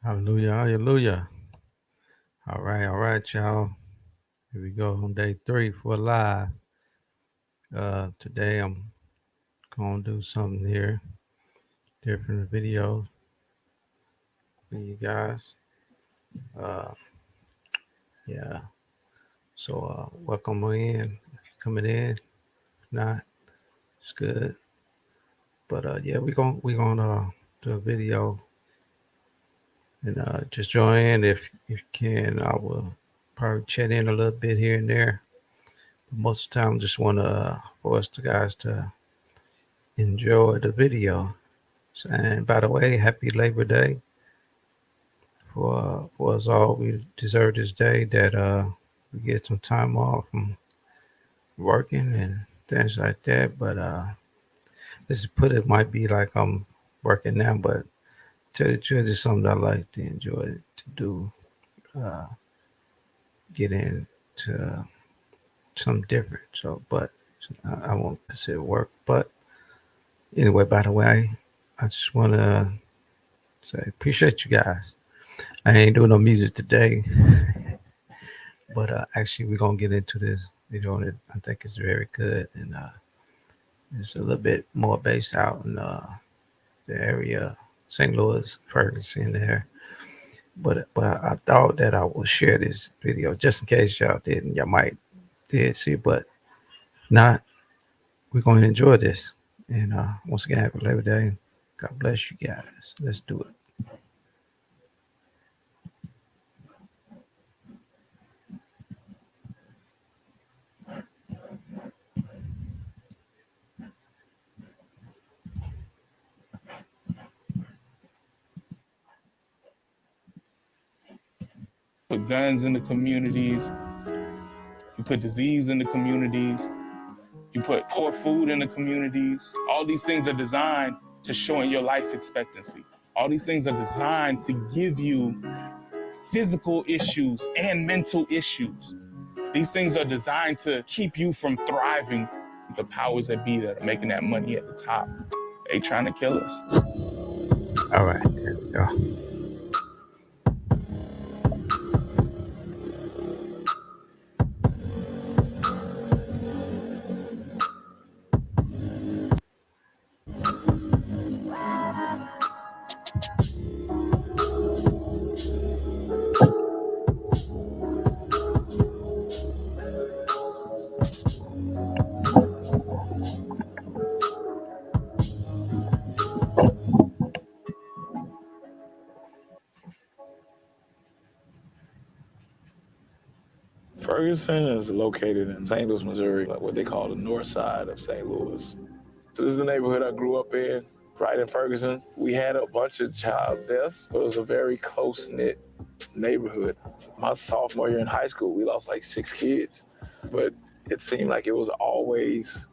Hallelujah, hallelujah. All right, y'all. Here we go on day three for live. Today I'm gonna do something here, different video for you guys. Uh, yeah. So welcome in, coming in. If not, it's good. But yeah, we gonna do a video and just join in if you can. I will probably chat in a little bit here and there. But most of the time, just want to for us to guys to enjoy the video. And by the way, happy Labor Day for us all. We deserve this day that we get some time off from working and things like that. But this is put it might be like I'm working now, but tell you the truth, it's something I like to enjoy to do. Uh, get into something different. So, but I won't consider work. But anyway, by the way, I just want to say appreciate you guys. I ain't doing no music today, but actually we're gonna get into this video, and I think it's very good, and it's a little bit more based out in the area, St. Louis, Ferguson there. But I thought that I will share this video just in case y'all didn't. Y'all might did see, but not. We're going to enjoy this. And once again, happy Labor Day. God bless you guys. Let's do it. Put guns in the communities, you put disease in the communities, you put poor food in the communities. All these things are designed to shorten your life expectancy. All these things are designed to give you physical issues and mental issues. These things are designed to keep you from thriving. The powers that be that are making that money at the top, they trying to kill us. All right. There we go. Ferguson is located in St. Louis, Missouri, like what they call the north side of St. Louis. So this is the neighborhood I grew up in, right in Ferguson. We had a bunch of child deaths. It was a very close-knit neighborhood. My sophomore year in high school, we lost like 6 kids. But it seemed like it was always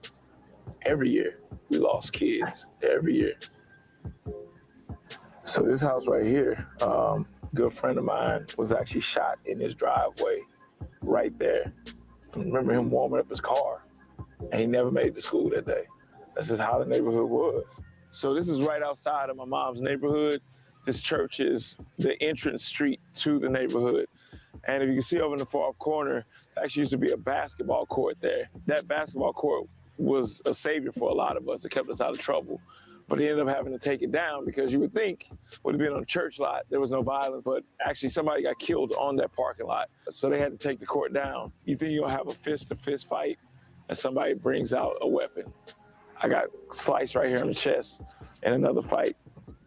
every year we lost kids, every year. So this house right here, good friend of mine was actually shot in his driveway right there. I remember him warming up his car, and he never made it to school that day. That's just how the neighborhood was. So this is right outside of my mom's neighborhood. This church is the entrance street to the neighborhood. And if you can see over in the far corner, there actually used to be a basketball court there. That basketball court was a savior for a lot of us. It kept us out of trouble. But he ended up having to take it down because you would think would have been on a church lot, there was no violence, but actually somebody got killed on that parking lot. So they had to take the court down. You think you're gonna have a fist-to-fist fight and somebody brings out a weapon. I got sliced right here on the chest in another fight.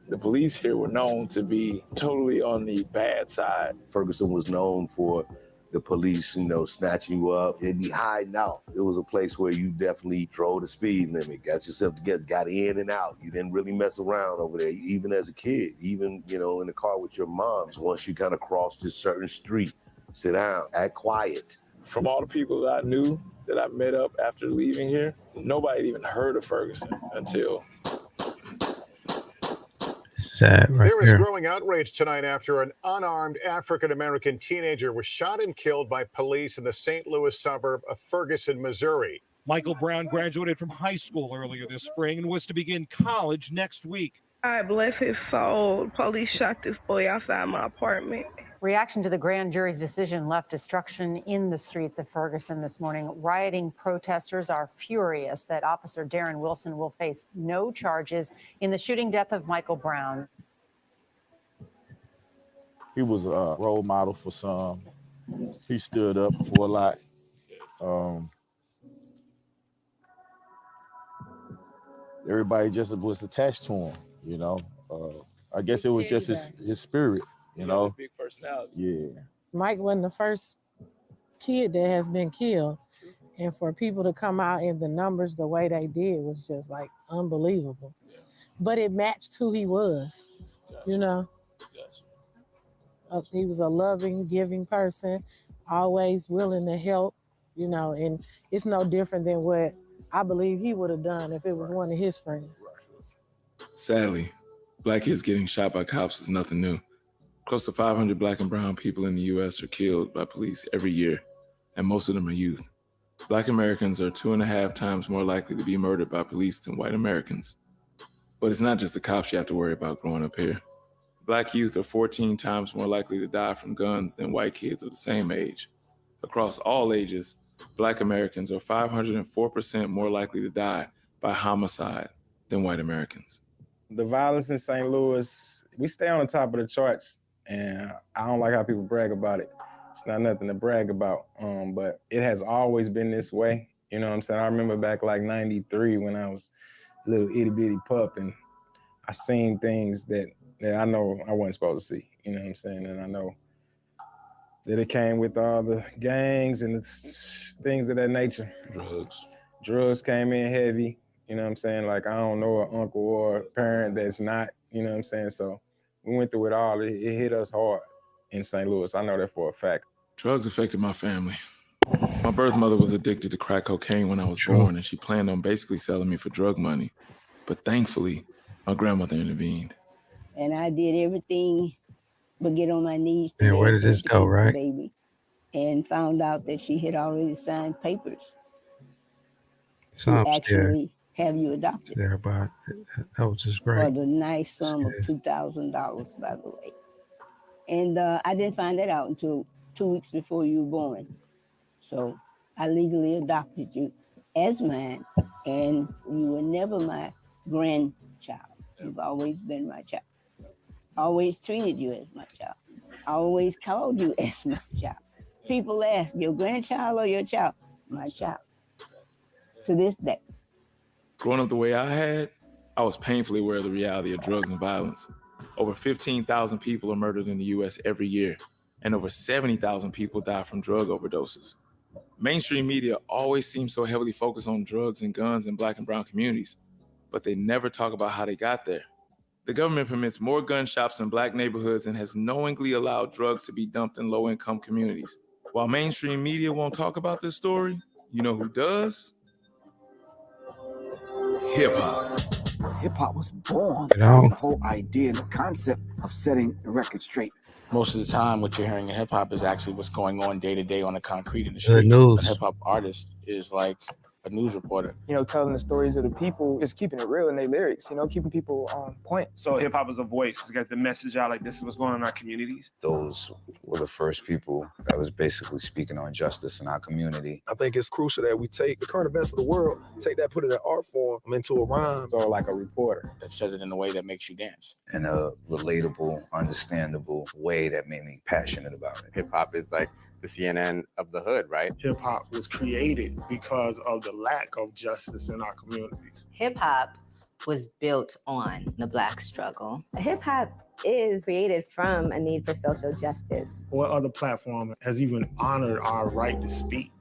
The police here were known to be totally on the bad side. Ferguson was known for the police, snatching you up. They'd be hiding out. It was a place where you definitely drove the speed limit, got yourself together, got in and out. You didn't really mess around over there, even as a kid, even, in the car with your mom. So once you kind of crossed this certain street, sit down, act quiet. From all the people that I knew that I met up after leaving here, nobody had even heard of Ferguson until Sad right There is here. growing outrage tonight after an unarmed African-American teenager was shot and killed by police in the St. Louis suburb of Ferguson, Missouri. Michael Brown graduated from high school earlier this spring and was to begin college next week. God bless his soul. Police shot this boy outside my apartment. Reaction to the grand jury's decision left destruction in the streets of Ferguson this morning. Rioting protesters are furious that Officer Darren Wilson will face no charges in the shooting death of Michael Brown. He was a role model for some. He stood up for a lot. Everybody just was attached to him, you know. I guess it was just his spirit, you know. Big personality. Yeah. Mike wasn't the first kid that has been killed. And for people to come out in the numbers the way they did was just like unbelievable. But it matched who he was, you know. He was a loving, giving person, always willing to help, you know, and it's no different than what I believe he would have done if it was one of his friends. Sadly, black kids getting shot by cops is nothing new. Close to 500 black and brown people in the U.S. are killed by police every year, and most of them are youth. Black Americans are 2.5 times more likely to be murdered by police than white Americans. But it's not just the cops you have to worry about growing up here. Black youth are 14 times more likely to die from guns than white kids of the same age. Across all ages, Black Americans are 504% more likely to die by homicide than white Americans. The violence in St. Louis, we stay on the top of the charts, and I don't like how people brag about it. It's not nothing to brag about, but it has always been this way. You know what I'm saying? I remember back like 93 when I was a little itty bitty pup, and I seen things that I know I wasn't supposed to see, you know what I'm saying? And I know that it came with all the gangs and things of that nature. Drugs came in heavy, you know what I'm saying? Like, I don't know an uncle or a parent that's not, you know what I'm saying? So we went through it all. It hit us hard in St. Louis. I know that for a fact. Drugs affected my family. My birth mother was addicted to crack cocaine when I was born, and she planned on basically selling me for drug money. But thankfully, my grandmother intervened. And I did everything but get on my knees Yeah, where did this go, right? Baby, and found out that she had already signed papers to actually have you adopted. There, but that was just great. For the nice sum of $2,000, by the way. And I didn't find that out until 2 weeks before you were born. So I legally adopted you as mine, and you were never my grandchild. You've always been my child. Always treated you as my child. Always called you as my child. People ask, your grandchild or your child? My child. To this day. Growing up the way I had, I was painfully aware of the reality of drugs and violence. Over 15,000 people are murdered in the U.S. every year, and over 70,000 people die from drug overdoses. Mainstream media always seems so heavily focused on drugs and guns in black and brown communities, but they never talk about how they got there. The government permits more gun shops in black neighborhoods and has knowingly allowed drugs to be dumped in low-income communities. While mainstream media won't talk about this story, you know who does? Hip-hop. Hip-hop was born out of the whole idea and the concept of setting the record straight. Most of the time, what you're hearing in hip-hop is actually what's going on day to day on the concrete in the street. news. A hip-hop artist is like a news reporter. You know, telling the stories of the people, just keeping it real in their lyrics, you know, keeping people on point. So hip hop is a voice. It's got the message out, like this is what's going on in our communities. Those were the first people that was basically speaking on justice in our community. I think it's crucial that we take the current events of the world, take that, put it in art form, into a rhyme. Or like a reporter that says it in a way that makes you dance. In a relatable, understandable way that made me passionate about it. Hip hop is like the CNN of the hood, right? Hip hop was created because of the lack of justice in our communities. Hip hop was built on the Black struggle. Hip hop is created from a need for social justice. What other platform has even honored our right to speak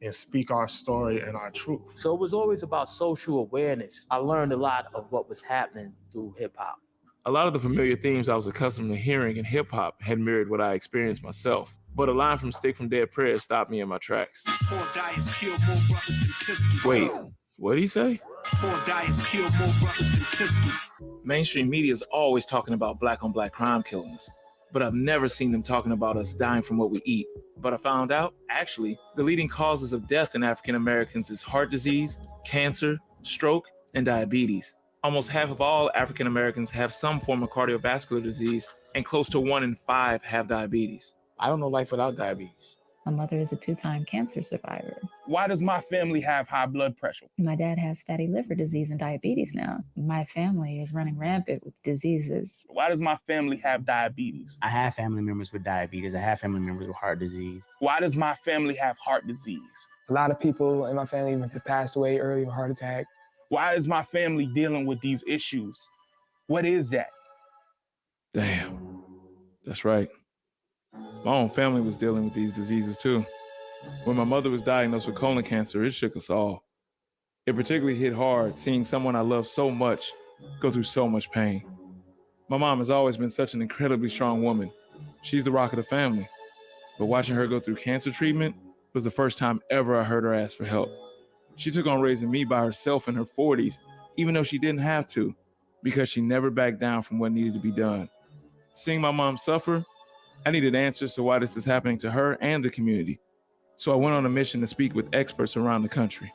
and speak our story and our truth? So it was always about social awareness. I learned a lot of what was happening through hip hop. A lot of the familiar themes I was accustomed to hearing in hip hop had mirrored what I experienced myself. But a line from Stick from Dead Prayers stopped me in my tracks. Four diets kill more brothers than pistols. Wait, what'd he say? 4 diets kill more brothers than pistols. Mainstream media is always talking about black on black crime killings, but I've never seen them talking about us dying from what we eat. But I found out, actually, the leading causes of death in African Americans is heart disease, cancer, stroke, and diabetes. Almost half of all African Americans have some form of cardiovascular disease, and close to 1 in 5 have diabetes. I don't know life without diabetes. My mother is a 2-time cancer survivor. Why does my family have high blood pressure? My dad has fatty liver disease and diabetes now. My family is running rampant with diseases. Why does my family have diabetes? I have family members with diabetes. I have family members with heart disease. Why does my family have heart disease? A lot of people in my family have passed away early of a heart attack. Why is my family dealing with these issues? What is that? Damn, that's right. My own family was dealing with these diseases too. When my mother was diagnosed with colon cancer, it shook us all. It particularly hit hard seeing someone I love so much go through so much pain. My mom has always been such an incredibly strong woman. She's the rock of the family. But watching her go through cancer treatment was the first time ever I heard her ask for help. She took on raising me by herself in her 40s, even though she didn't have to, because she never backed down from what needed to be done. Seeing my mom suffer, I needed answers to why this is happening to her and the community. So I went on a mission to speak with experts around the country.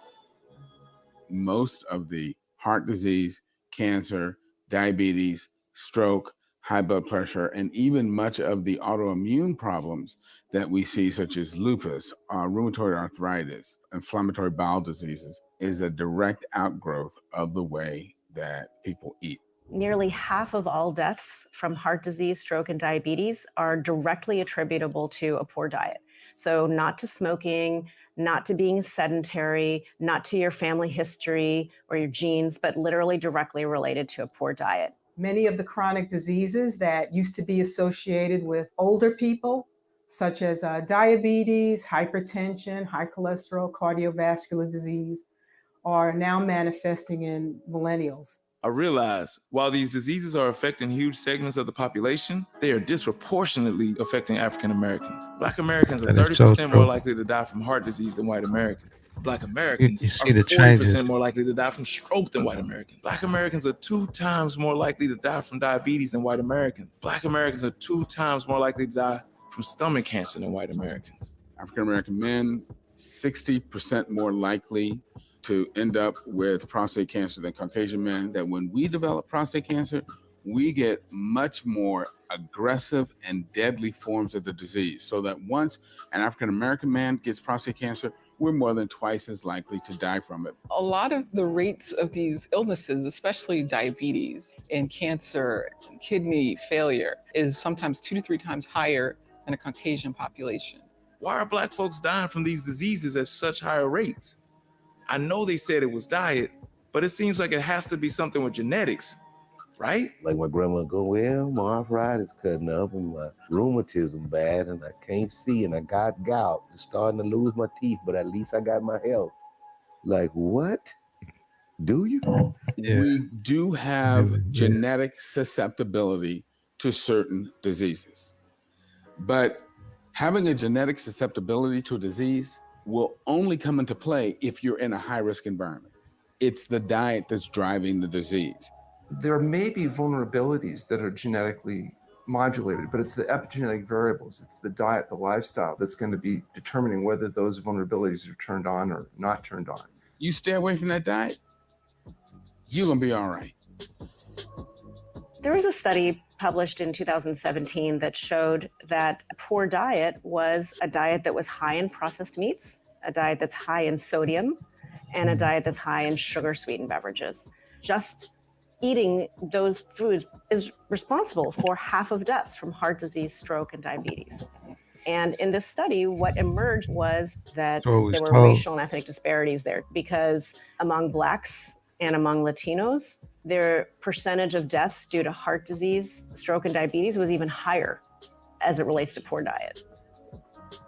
Most of the heart disease, cancer, diabetes, stroke, high blood pressure, and even much of the autoimmune problems that we see, such as lupus, rheumatoid arthritis, inflammatory bowel diseases, is a direct outgrowth of the way that people eat. Nearly half of all deaths from heart disease, stroke, and diabetes are directly attributable to a poor diet. So not to smoking, not to being sedentary, not to your family history or your genes, but literally directly related to a poor diet. Many of the chronic diseases that used to be associated with older people, such as diabetes, hypertension, high cholesterol, cardiovascular disease, are now manifesting in millennials. I realized while these diseases are affecting huge segments of the population, they are disproportionately affecting African Americans. Black Americans are 30% more likely to die from heart disease than white Americans. Black Americans You are see the 40% changes. more likely to die from stroke than white Americans. Black Americans are 2 times more likely to die from diabetes than white Americans. Black Americans are 2 times more likely to die from stomach cancer than white Americans. African American men, 60% more likely to end up with prostate cancer than Caucasian men. That when we develop prostate cancer, we get much more aggressive and deadly forms of the disease. So that once an African American man gets prostate cancer, we're more than twice as likely to die from it. A lot of the rates of these illnesses, especially diabetes and cancer, and kidney failure, is sometimes 2 to 3 times higher than a Caucasian population. Why are Black folks dying from these diseases at such higher rates? I know they said it was diet, but it seems like it has to be something with genetics, right? Like my grandma go, well, my arthritis cutting up and my rheumatism bad and I can't see and I got gout. I'm starting to lose my teeth, but at least I got my health. Like, what? Do you? We do have genetic susceptibility to certain diseases. But having a genetic susceptibility to a disease will only come into play if you're in a high-risk environment. It's the diet that's driving the disease. There may be vulnerabilities that are genetically modulated, but it's the epigenetic variables, it's the diet, the lifestyle that's going to be determining whether those vulnerabilities are turned on or not turned on. You stay away from that diet, you're gonna be all right. There was a study published in 2017 that showed that a poor diet was a diet that was high in processed meats, a diet that's high in sodium, and a diet that's high in sugar-sweetened beverages. Just eating those foods is responsible for half of deaths from heart disease, stroke, and diabetes. And in this study, what emerged was that there were racial and ethnic disparities there, because among Blacks and among Latinos, their percentage of deaths due to heart disease, stroke, and diabetes was even higher as it relates to poor diet.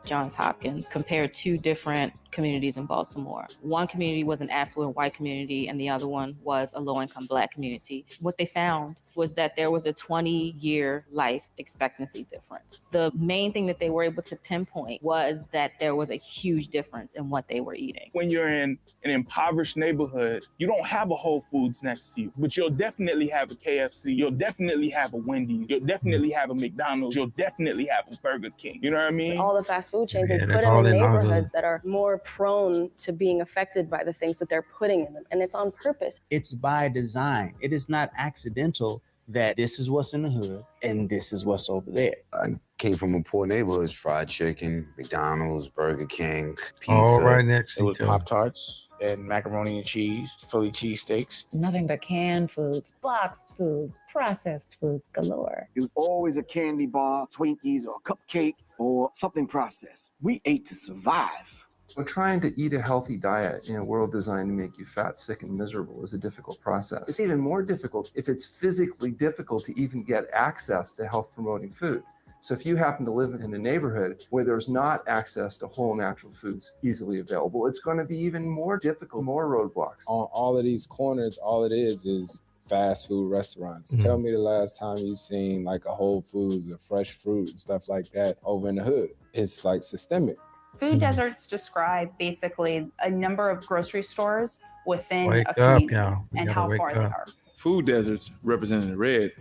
Johns Hopkins compared 2 different communities in Baltimore. One community was an affluent white community and the other one was a low-income Black community. What they found was that there was a 20-year life expectancy difference. The main thing that they were able to pinpoint was that there was a huge difference in what they were eating. When you're in an impoverished neighborhood, you don't have a Whole Foods next to you, but you'll definitely have a KFC, you'll definitely have a Wendy's, you'll definitely have a McDonald's, you'll definitely have a Burger King. You know what I mean? All the fast fast food chains, they Yeah, put that's them all in in our neighborhoods that are more prone to being affected by the things that they're putting in them. And it's on purpose. It's by design. It is not accidental that this is what's in the hood and this is what's over there. I came from a poor neighborhood. Fried chicken, McDonald's, Burger King, pizza. All right next to It was each other. Pop-Tarts and macaroni and cheese, Philly cheesesteaks. Nothing but canned foods, boxed foods, processed foods galore. It was always a candy bar, Twinkies, or a cupcake, or something processed. We ate to survive. Well, trying to eat a healthy diet in a world designed to make you fat, sick, and miserable is a difficult process. It's even more difficult if it's physically difficult to even get access to health-promoting food. So if you happen to live in a neighborhood where there's not access to whole natural foods easily available, it's going to be even more difficult, more roadblocks. On all of these corners, all it is fast food restaurants. Mhm. Tell me the last time you seen like a Whole Foods or fresh fruit and stuff like that over in the hood. It's like systemic. Food deserts describe basically a number of grocery stores within Wake a up, community y'all. We and gotta how wake far they up. are. Food deserts, represented in red,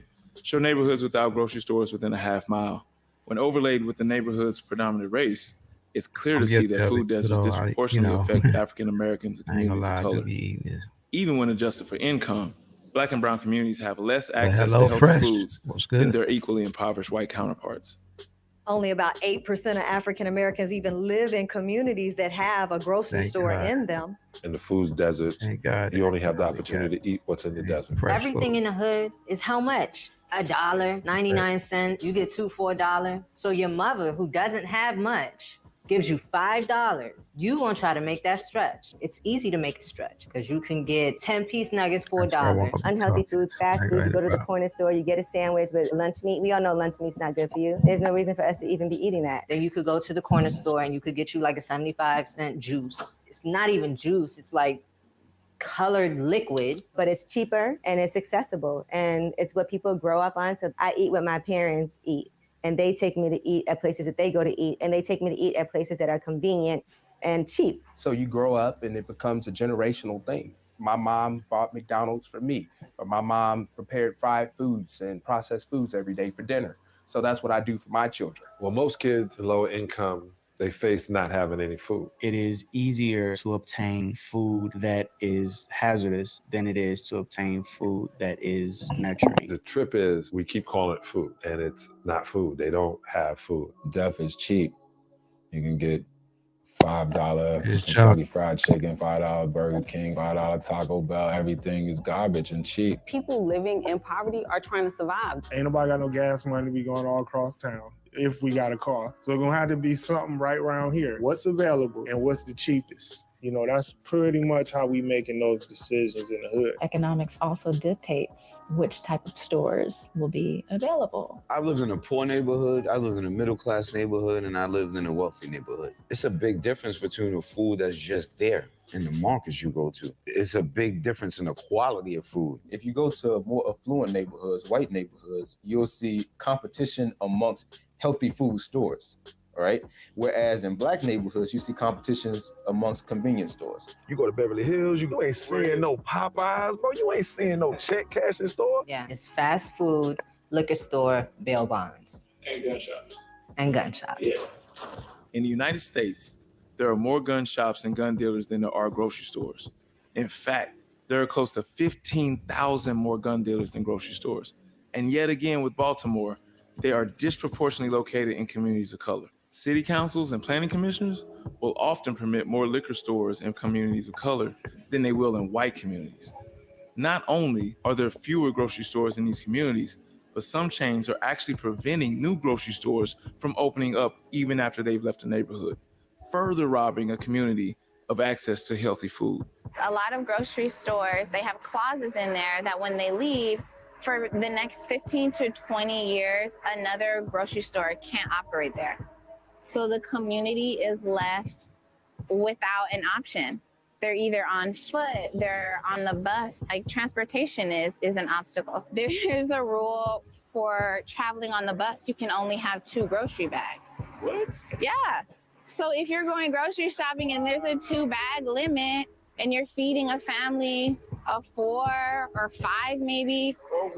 show neighborhoods without grocery stores within a half mile. When overlaid with the neighborhood's predominant race, it's clear I'm to see just that food jelly, deserts though. disproportionately affect African Americans and I ain't gonna communities of lie, I do color. be eating this. Even when adjusted for income, Black and brown communities have less Well, access hello, to healthy Fresh. foods What's than good? their equally impoverished white counterparts. Only about 8% of African Americans even live in communities that have a grocery Thank store God. in them. In the food deserts, Thank God. you only have the opportunity to eat what's in the desert. Fresh Everything food. in the hood is how much? $1.99. You get 2 for $1. So your mother, who doesn't have much, gives you $5. You gonna try to make that stretch. It's easy to make it stretch because you can get 10-piece nuggets for $1. Unhealthy foods, fast foods. You go to the corner store, you get a sandwich with lunch meat. We all know lunch meat's not good for you. There's no reason for us to even be eating that. Then you could go to the corner store and you could get you like a 75-cent juice. It's not even juice. It's like colored liquid. But it's cheaper and it's accessible and it's what people grow up on. So I eat what my parents eat and they take me to eat at places that they go to eat and they take me to eat at places that are convenient and cheap. So you grow up and it becomes a generational thing. My mom bought McDonald's for me, but my mom prepared fried foods and processed foods every day for dinner. So that's what I do for my children. Well, most kids low income, they face not having any food. It is easier to obtain food that is hazardous than it is to obtain food that is nurturing. The trip is we keep calling it food and it's not food. They don't have food. Death is cheap. You can get $5 It's Kentucky Fried Chicken, $5 Burger King, $5 Taco Bell. Everything is garbage and cheap. People living in poverty are trying to survive. Ain't nobody got no gas money to be going all across town if we got a car. So it's gonna have to be something right around here. What's available and what's the cheapest? You know, that's pretty much how we making those decisions in the hood. Economics also dictates which type of stores will be available. I lived in a poor neighborhood, I lived in a middle-class neighborhood, and I lived in a wealthy neighborhood. It's a big difference between the food that's just there in the markets you go to. It's a big difference in the quality of food. If you go to more affluent neighborhoods, white neighborhoods, you'll see competition amongst healthy food stores. All right. Whereas in black neighborhoods, you see competitions amongst convenience stores. You go to Beverly Hills, you ain't seeing no Popeyes, bro. You ain't seeing no check cashing store. Yeah, it's fast food, liquor store, bail bonds, And gun shops. and gun shops. Yeah. In the United States, there are more gun shops and gun dealers than there are grocery stores. In fact, there are close to 15,000 more gun dealers than grocery stores. And yet again with Baltimore, they are disproportionately located in communities of color. City councils and planning commissioners will often permit more liquor stores in communities of color than they will in white communities. Not only are there fewer grocery stores in these communities, but some chains are actually preventing new grocery stores from opening up even after they've left the neighborhood, further robbing a community of access to healthy food. A lot of grocery stores, they have clauses in there that when they leave, for the next 15 to 20 years, another grocery store can't operate there. So the community is left without an option. They're either on foot, they're on the bus. Like transportation is an obstacle. There's a rule for traveling on the bus. You can only have 2 grocery bags. What? Yeah. So if you're going grocery shopping and there's a 2-bag limit, and you're feeding a family of 4 or 5 maybe. Or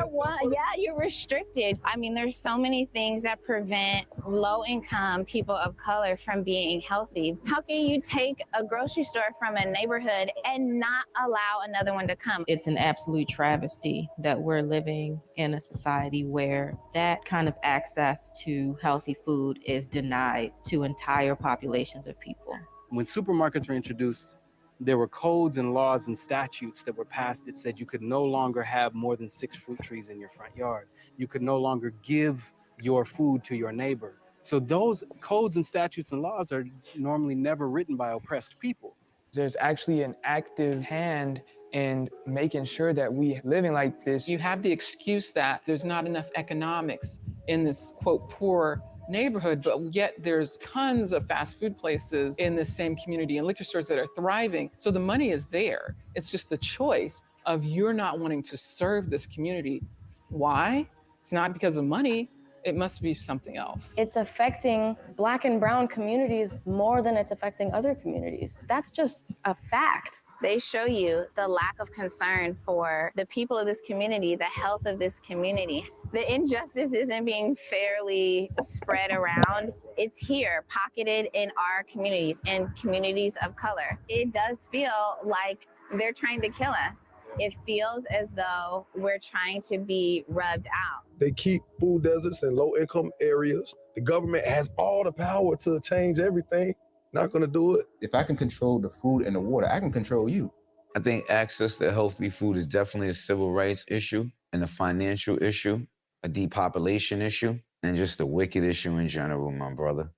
one. Yeah, you're restricted. I mean, there's so many things that prevent low-income people of color from being healthy. How can you take a grocery store from a neighborhood and not allow another one to come? It's an absolute travesty that we're living in a society where that kind of access to healthy food is denied to entire populations of people. When supermarkets were introduced, there were codes and laws and statutes that were passed that said you could no longer have more than 6 fruit trees in your front yard. You could no longer give your food to your neighbor. So those codes and statutes and laws are normally never written by oppressed people. There's actually an active hand in making sure that we living like this. You have the excuse that there's not enough economics in this, quote, poor neighborhood, but yet there's tons of fast food places in the same community and liquor stores that are thriving. So the money is there. It's just the choice of you're not wanting to serve this community. Why? It's not because of money. It must be something else. It's affecting Black and brown communities more than it's affecting other communities. That's just a fact. They show you the lack of concern for the people of this community, the health of this community. The injustice isn't being fairly spread around. It's here, pocketed in our communities and communities of color. It does feel like they're trying to kill us. It feels as though we're trying to be rubbed out. They keep food deserts in low-income areas. The government has all the power to change everything. Not gonna do it. If I can control the food and the water, I can control you. I think access to healthy food is definitely a civil rights issue and a financial issue, a depopulation issue, and just a wicked issue in general, my brother.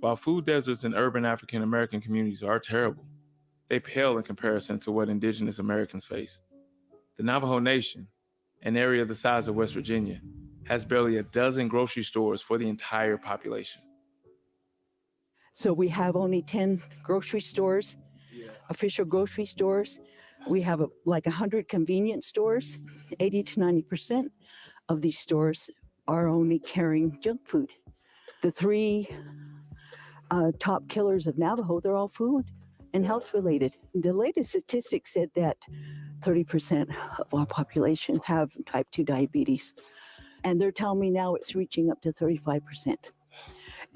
While food deserts in urban African American communities are terrible, they pale in comparison to what indigenous Americans face. The Navajo Nation, an area the size of West Virginia, has barely a dozen grocery stores for the entire population. So we have only 10 grocery stores, official grocery stores. We have like 100 convenience stores. 80 to 90% of these stores are only carrying junk food. The 3 top killers of Navajo, they're all food and health related. The latest statistics said that 30% of our population have type 2 diabetes. And they're telling me now it's reaching up to 35%.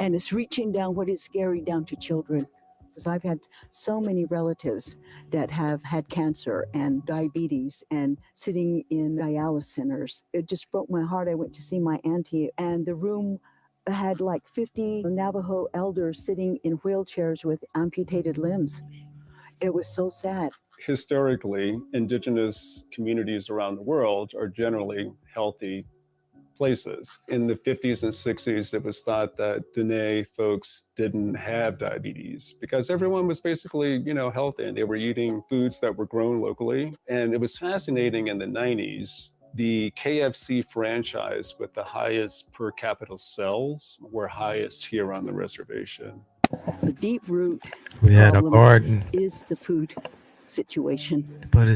And it's reaching down, what is scary, down to children. Because I've had so many relatives that have had cancer and diabetes and sitting in dialysis centers. It just broke my heart. I went to see my auntie, and the room had like 50 Navajo elders sitting in wheelchairs with amputated limbs. It was so sad. Historically, indigenous communities around the world are generally healthy places. In the 50s and 60s, it was thought that Dene folks didn't have diabetes because everyone was basically, healthy, and they were eating foods that were grown locally. And it was fascinating in the 90s, the KFC franchise with the highest per capita sales were highest here on the reservation. The deep root We had a problem garden, is the food situation. but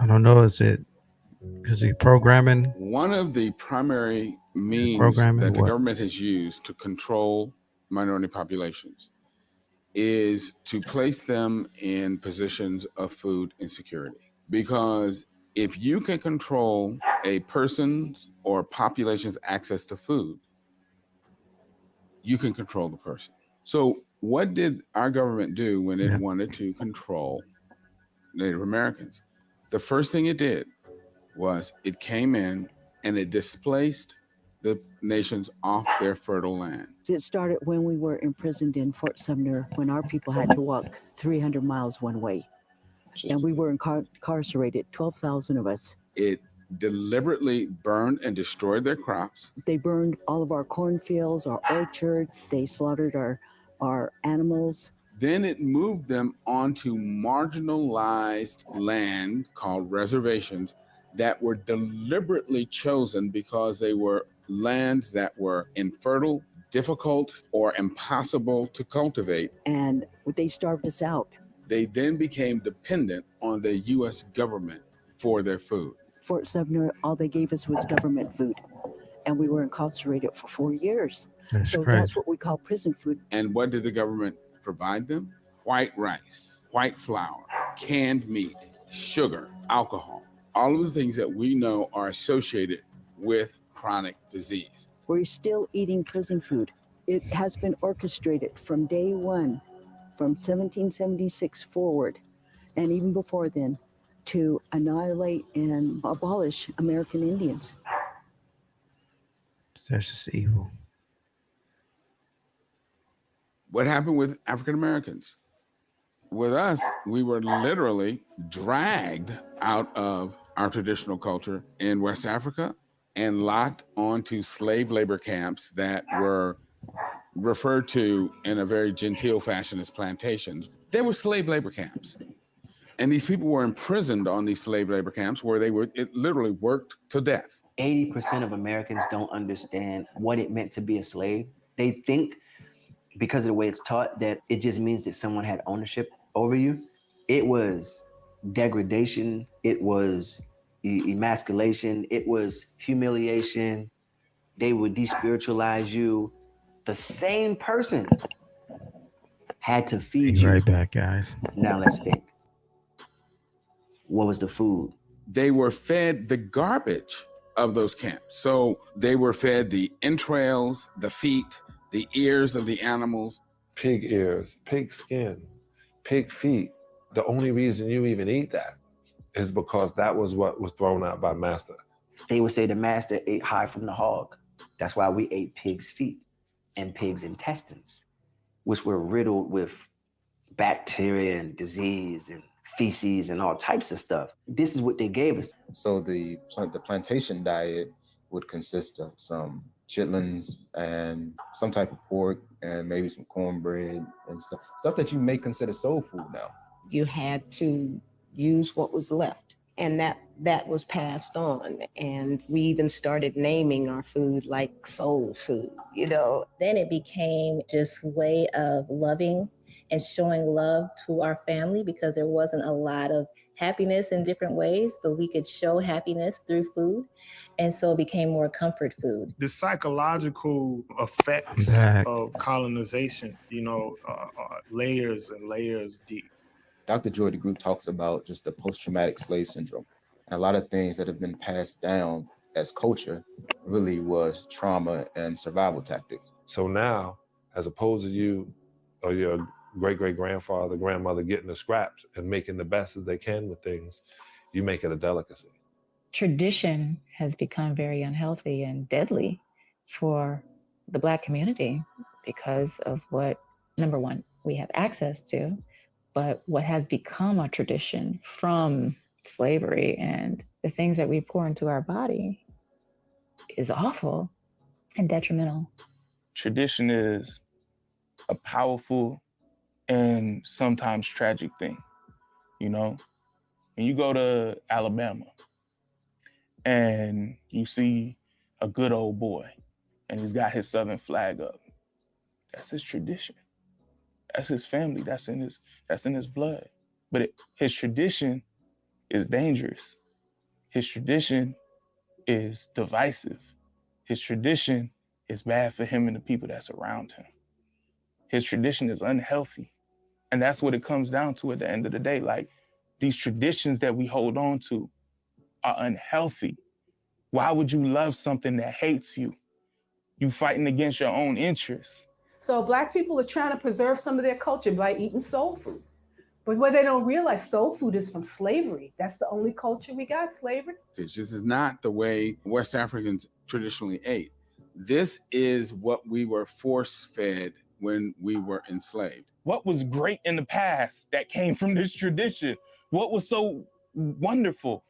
I don't know, is he programming? One of the primary means Programming that the what? government has used to control minority populations is to place them in positions of food insecurity. Because if you can control a person's or population's access to food, you can control the person. So what did our government do when it wanted to control Native Americans? The first thing it did was it came in and it displaced the nations off their fertile land. It started when we were imprisoned in Fort Sumner, when our people had to walk 300 miles one way. And we were incarcerated, 12,000 of us. It deliberately burned and destroyed their crops. They burned all of our cornfields, our orchards. They slaughtered our animals. Then it moved them onto marginalized land called reservations that were deliberately chosen because they were lands that were infertile, difficult, or impossible to cultivate. And they starved us out. They then became dependent on the U.S. government for their food. Fort Sumner, all they gave us was government food. And we were incarcerated for 4 years. That's so crazy. that's what we call prison food. And what did the government provide them? white rice, white flour, canned meat, sugar, alcohol, all of the things that we know are associated with chronic disease. We're still eating prison food. It has been orchestrated from day one, from 1776 forward, and even before then, to annihilate and abolish American Indians. That's just evil. What happened with African Americans? With us, we were literally dragged out of our traditional culture in West Africa and locked onto slave labor camps that were referred to in a very genteel fashion as plantations. They were slave labor camps. And these people were imprisoned on these slave labor camps where it literally worked to death. 80% of Americans don't understand what it meant to be a slave. They think, because of the way it's taught, that it just means that someone had ownership over you. It was degradation. It was emasculation. It was humiliation. They would despiritualize you. The same person had to feed Be you. right back, guys. Now let's think. What was the food? They were fed the garbage of those camps. So they were fed the entrails, the feet, the ears of the animals. Pig ears, pig skin, pig feet. The only reason you even eat that is because that was what was thrown out by master. They would say the master ate high from the hog. That's why we ate pig's feet and pig's intestines, which were riddled with bacteria and disease and feces and all types of stuff. This is what they gave us. So the plantation diet would consist of some chitlins and some type of pork and maybe some cornbread and stuff that you may consider soul food now. You had to use what was left, and that was passed on. And we even started naming our food like soul food, you know. Then it became just way of loving and showing love to our family, because there wasn't a lot of happiness in different ways, but we could show happiness through food. And so it became more comfort food. The psychological effects of colonization, you know, layers and layers deep. Dr. Joy DeGroot talks about just the post-traumatic slave syndrome. And a lot of things that have been passed down as culture really was trauma and survival tactics. So now, as opposed to you or your great-great-grandfather, grandmother getting the scraps and making the best as they can with things, you make it a delicacy. Tradition has become very unhealthy and deadly for the Black community because of what, number one, we have access to, but what has become a tradition from slavery and the things that we pour into our body is awful and detrimental. Tradition is a powerful and sometimes tragic thing. You know, when you go to Alabama and you see a good old boy and he's got his Southern flag up, that's his tradition. That's his family. That's in his blood. But his tradition is dangerous. His tradition is divisive. His tradition is bad for him and the people that's around him. His tradition is unhealthy. And that's what it comes down to at the end of the day. Like, these traditions that we hold on to are unhealthy. Why would you love something that hates you? You fighting against your own interests. So Black people are trying to preserve some of their culture by eating soul food. But what they don't realize, soul food is from slavery. That's the only culture we got, slavery. This is not the way West Africans traditionally ate. This is what we were force-fed when we were enslaved. What was great in the past that came from this tradition? What was so wonderful?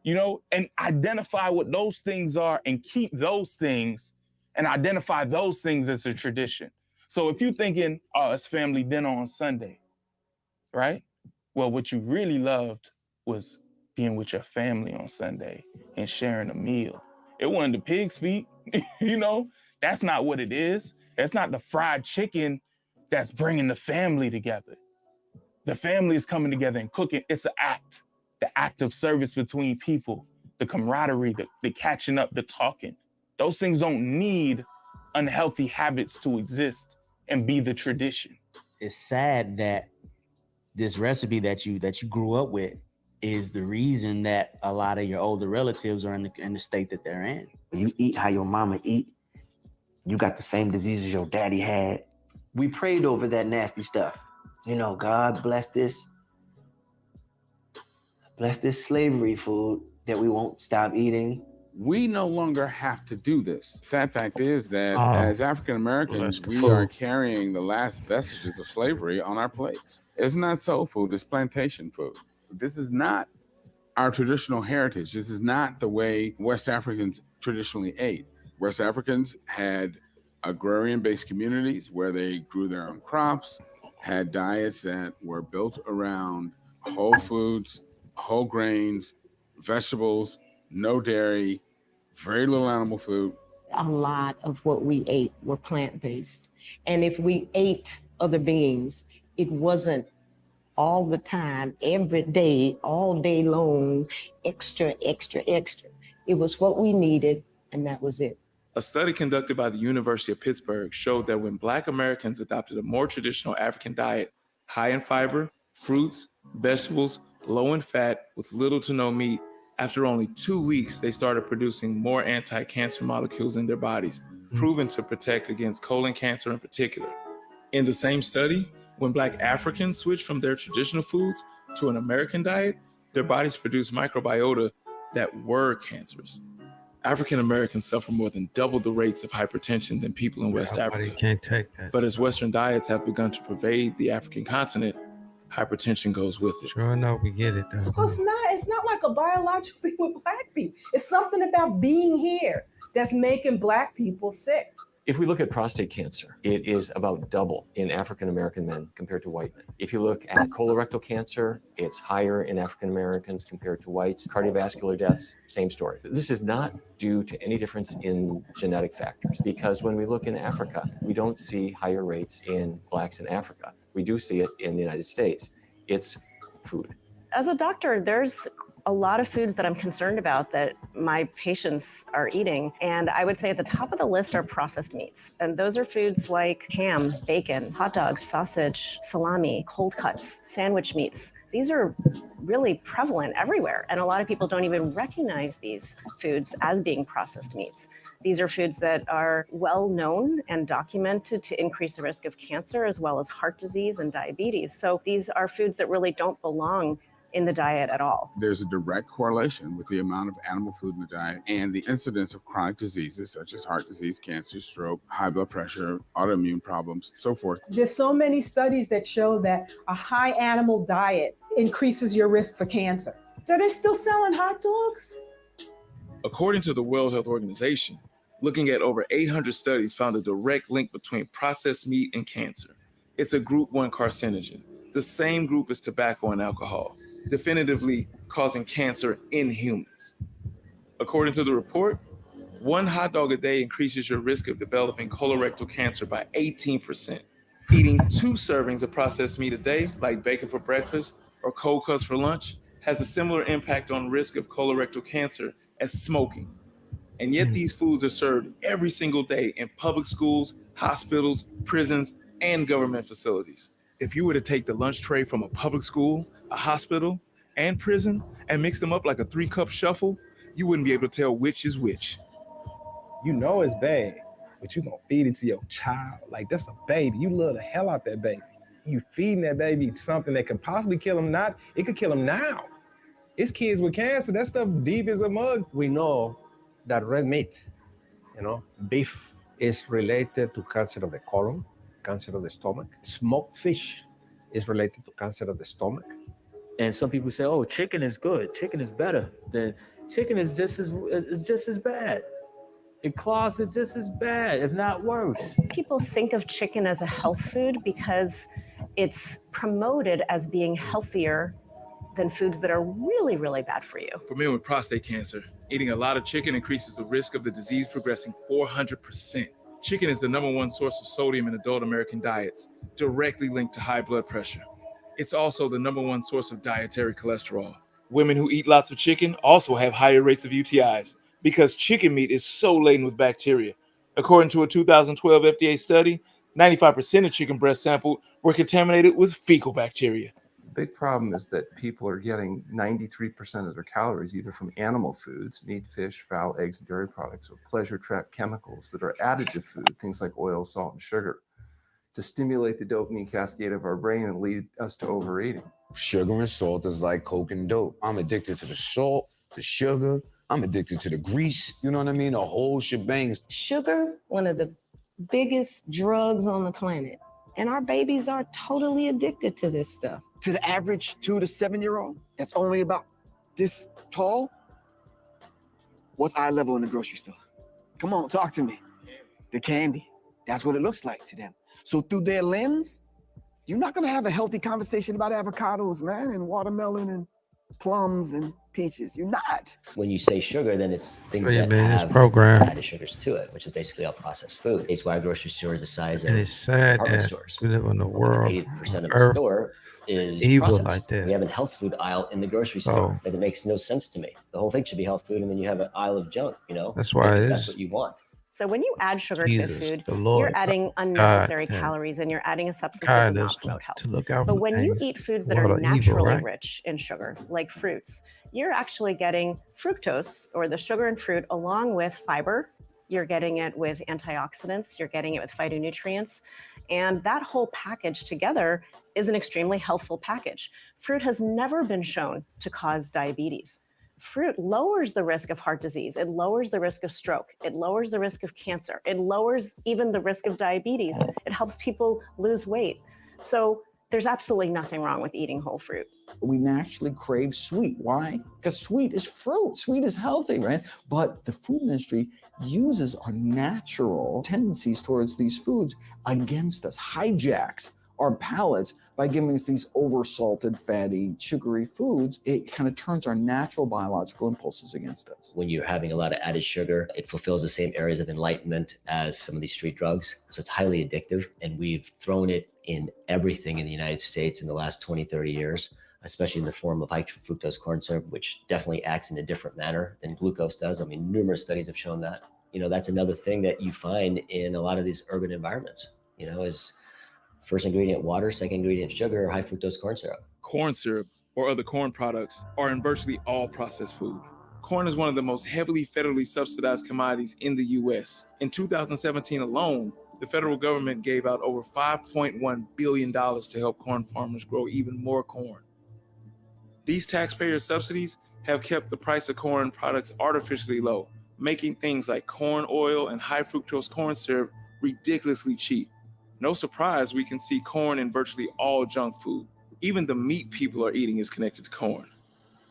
You know, and identify what those things are and keep those things and identify those things as a tradition. So if you're thinking, oh, it's family dinner on Sunday, right? Well, what you really loved was being with your family on Sunday and sharing a meal. It wasn't the pig's feet, you know? That's not what it is. It's not the fried chicken that's bringing the family together. The family is coming together and cooking. It's an act, the act of service between people, the camaraderie, the catching up, the talking. Those things don't need unhealthy habits to exist and be the tradition. It's sad that this recipe that you grew up with is the reason that a lot of your older relatives are in the state that they're in. You eat how your mama eat, you got the same diseases your daddy had. We prayed over that nasty stuff. You know, God bless this slavery food that we won't stop eating. We no longer have to do this. Sad fact is that Oh, as African Americans, we food. are carrying the last vestiges of slavery on our plates. It's not soul food, it's plantation food. This is not our traditional heritage. This is not the way West Africans traditionally ate. West Africans had agrarian-based communities where they grew their own crops, had diets that were built around whole foods, whole grains, vegetables, no dairy, very little animal food. A lot of what we ate were plant-based. And if we ate other beings, it wasn't all the time, every day, all day long, extra, extra, extra. It was what we needed, and that was it. A study conducted by the University of Pittsburgh showed that when Black Americans adopted a more traditional African diet, high in fiber, fruits, vegetables, low in fat, with little to no meat, after only 2 weeks, they started producing more anti-cancer molecules in their bodies, proven to protect against colon cancer in particular. In the same study, when Black Africans switched from their traditional foods to an American diet, their bodies produced microbiota that were cancerous. African Americans suffer more than double the rates of hypertension than people in West Africa. Can't take that. But as Western diets have begun to pervade the African continent, hypertension goes with it. Sure enough, we get it though. So it's not like a biological thing with Black people. It's something about being here that's making Black people sick. If we look at prostate cancer, it is about double in African American men compared to white men. If you look at colorectal cancer, it's higher in African Americans compared to whites. Cardiovascular deaths, same story. This is not due to any difference in genetic factors, because when we look in Africa, we don't see higher rates in Blacks in Africa. We do see it in the United States. It's food. As a doctor, there's a lot of foods that I'm concerned about that my patients are eating. And I would say at the top of the list are processed meats. And those are foods like ham, bacon, hot dogs, sausage, salami, cold cuts, sandwich meats. These are really prevalent everywhere. And a lot of people don't even recognize these foods as being processed meats. These are foods that are well known and documented to increase the risk of cancer as well as heart disease and diabetes. So these are foods that really don't belong in the diet at all. There's a direct correlation with the amount of animal food in the diet and the incidence of chronic diseases such as heart disease, cancer, stroke, high blood pressure, autoimmune problems, so forth. There's so many studies that show that a high animal diet increases your risk for cancer. Are they still selling hot dogs? According to the World Health Organization, looking at over 800 studies found a direct link between processed meat and cancer. It's a group 1 carcinogen, the same group as tobacco and alcohol, definitively causing cancer in humans. According to the report, 1 hot dog a day increases your risk of developing colorectal cancer by 18%. Eating 2 servings of processed meat a day, like bacon for breakfast or cold cuts for lunch, has a similar impact on risk of colorectal cancer as smoking. And yet these foods are served every single day in public schools, hospitals, prisons, and government facilities. If you were to take the lunch tray from a public school, a hospital, and prison and mix them up like a 3-cup shuffle, you wouldn't be able to tell which is which. You know it's bad, but you gonna feed it to your child. Like, that's a baby. You love the hell out that baby. You feeding that baby something that could possibly kill him it could kill him now. It's kids with cancer. That stuff deep as a mug. We know that red meat, beef is related to cancer of the colon, cancer of the stomach. Smoked fish is related to cancer of the stomach. And some people say, oh, chicken is good. Chicken is better. Then chicken is just as bad. It clogs it just as bad, if not worse. People think of chicken as a health food because it's promoted as being healthier than foods that are really, really bad for you. For men with prostate cancer, eating a lot of chicken increases the risk of the disease progressing 400%. Chicken is the #1 source of sodium in adult American diets, directly linked to high blood pressure. It's also the #1 source of dietary cholesterol. Women who eat lots of chicken also have higher rates of UTIs because chicken meat is so laden with bacteria. According to a 2012 FDA study, 95% of chicken breasts sampled were contaminated with fecal bacteria. big problem is that people are getting 93% of their calories either from animal foods, meat, fish, fowl, eggs, and dairy products, or pleasure trap chemicals that are added to food, things like oil, salt, and sugar, to stimulate the dopamine cascade of our brain and lead us to overeating. Sugar and salt is like coke and dope. I'm addicted to the salt, the sugar. I'm addicted to the grease. You know what I mean? The whole shebang. Sugar, one of the biggest drugs on the planet. And our babies are totally addicted to this stuff. To the average 2 to 7 year old that's only about this tall, what's eye level in the grocery store? Come on, talk to me. The candy. That's what it looks like to them. So through their lens, you're not gonna have a healthy conversation about avocados, man, and watermelon and plums and peaches. You're not. When you say sugar, then it's things Wait a that minute, this have program- added sugars to it, which is basically all processed food. It's why grocery stores the size of And it's sad department that stores. we live in a world 80% of the Earth store is evil processed. like this. We have a health food aisle in the grocery store, Oh. and it makes no sense to me. The whole thing should be health food, and then you have an aisle of junk. You know, That's why it that's is- what you want. So when you add sugar Jesus, to food, the Lord, you're adding God, unnecessary yeah. calories and you're adding a substance that God does us not promote health. to look out But for when you things. eat foods that World are of evil, naturally right? rich in sugar, like fruits, you're actually getting fructose or the sugar in fruit along with fiber. You're getting it with antioxidants, you're getting it with phytonutrients. And that whole package together is an extremely healthful package. Fruit has never been shown to cause diabetes. Fruit lowers the risk of heart disease. It lowers the risk of stroke. It lowers the risk of cancer. It lowers even the risk of diabetes. It helps people lose weight. So there's absolutely nothing wrong with eating whole fruit. We naturally crave sweet. Why? Because sweet is fruit. Sweet is healthy, right? But the food industry uses our natural tendencies towards these foods against us, hijacks our palates by giving us these oversalted, fatty, sugary foods. It kind of turns our natural biological impulses against us. When you're having a lot of added sugar, it fulfills the same areas of enlightenment as some of these street drugs. So it's highly addictive. And we've thrown it in everything in the United States in the last 20, 30 years, especially in the form of high fructose corn syrup, which definitely acts in a different manner than glucose does. I mean, numerous studies have shown that. You know, that's another thing that you find in a lot of these urban environments, you know, is first ingredient water, second ingredient sugar, high fructose corn syrup. Corn syrup or other corn products are in virtually all processed food. Corn is one of the most heavily federally subsidized commodities in the U.S. In 2017 alone, the federal government gave out over $5.1 billion to help corn farmers grow even more corn. These taxpayer subsidies have kept the price of corn products artificially low, making things like corn oil and high fructose corn syrup ridiculously cheap. No surprise, we can see corn in virtually all junk food. Even the meat people are eating is connected to corn.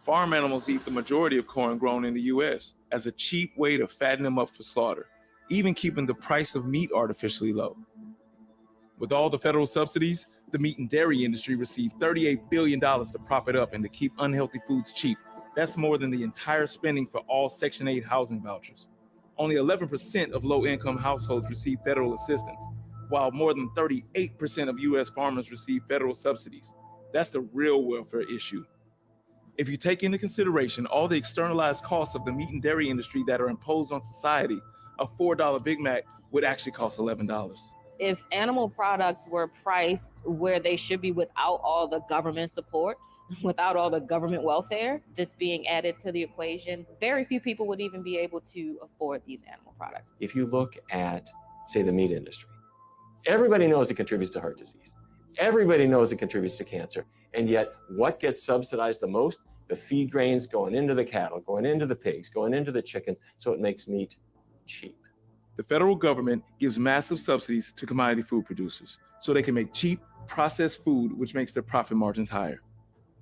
Farm animals eat the majority of corn grown in the U.S. as a cheap way to fatten them up for slaughter, even keeping the price of meat artificially low. With all the federal subsidies, the meat and dairy industry received $38 billion to prop it up and to keep unhealthy foods cheap. That's more than the entire spending for all Section 8 housing vouchers. Only 11% of low-income households receive federal assistance, while more than 38% of U.S. farmers receive federal subsidies. That's the real welfare issue. If you take into consideration all the externalized costs of the meat and dairy industry that are imposed on society, a $4 Big Mac would actually cost $11. If animal products were priced where they should be without all the government support, without all the government welfare that's being added to the equation, very few people would even be able to afford these animal products. If you look at, say, the meat industry, everybody knows it contributes to heart disease. Everybody knows it contributes to cancer. And yet, what gets subsidized the most? The feed grains going into the cattle, going into the pigs, going into the chickens, so it makes meat cheap. The federal government gives massive subsidies to commodity food producers so they can make cheap, processed food, which makes their profit margins higher.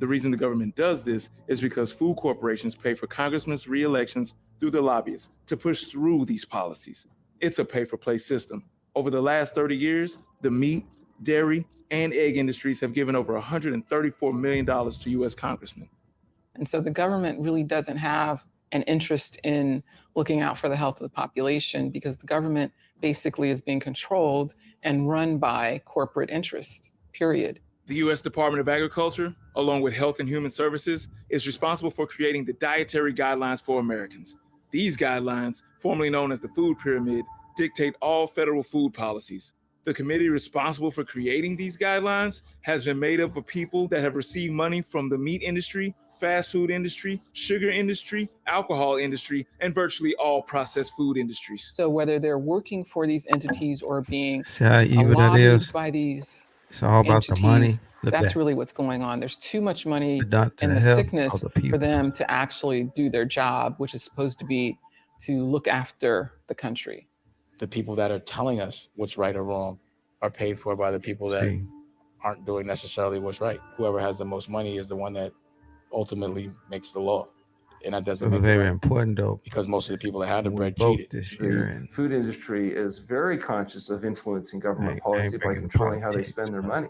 The reason the government does this is because food corporations pay for congressmen's re-elections through their lobbyists to push through these policies. It's a pay-for-play system. Over the last 30 years, the meat, dairy, and egg industries have given over $134 million to U.S. congressmen. And so the government really doesn't have an interest in looking out for the health of the population because the government basically is being controlled and run by corporate interest, period. The U.S. Department of Agriculture, along with Health and Human Services, is responsible for creating the dietary guidelines for Americans. These guidelines, formerly known as the Food Pyramid, dictate all federal food policies. The committee responsible for creating these guidelines has been made up of people that have received money from the meat industry, fast food industry, sugar industry, alcohol industry, and virtually all processed food industries. So whether they're working for these entities or being See how evil that lobbied is? by these It's all about the money. entities, Look that's at really what's going on. There's too much money done to in the the health sickness of the for people. them to actually do their job, which is supposed to be to look after the country. The people that are telling us what's right or wrong are paid for by the people that See. aren't doing necessarily what's right. Whoever has the most money is the one that ultimately makes the law. And that doesn't It's make it very right important though. because most of the people that had the We bread vote cheated. this year, and Food industry is very conscious of influencing government I ain't policy by bringing controlling how they politics, spend their but money.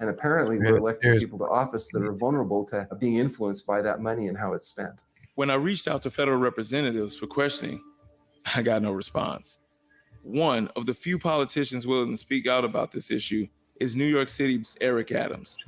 And apparently we're there's electing there's people to office that are vulnerable to being influenced by that money and how it's spent. When I reached out to federal representatives for questioning, I got no response. One of the few politicians willing to speak out about this issue is New York City's Eric Adams.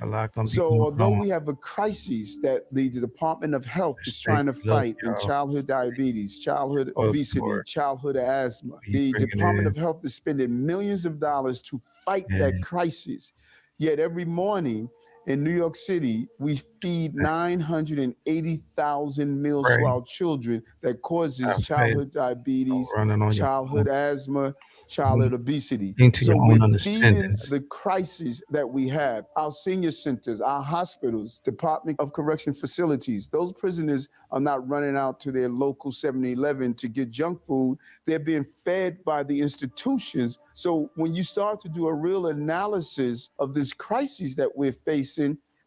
So although we have a crisis that the Department of Health is trying to fight in childhood diabetes, childhood obesity, childhood asthma, the Department of Health is spending millions of dollars to fight that crisis. Yet every morning in New York City, we feed 980,000 meals to our children that causes childhood diabetes, childhood asthma, childhood obesity. into So your own we're feeding understandings. the crisis that we have. Our senior centers, our hospitals, Department of Correction facilities, those prisoners are not running out to their local 7-Eleven to get junk food. They're being fed by the institutions. So when you start to do a real analysis of this crisis that we're facing,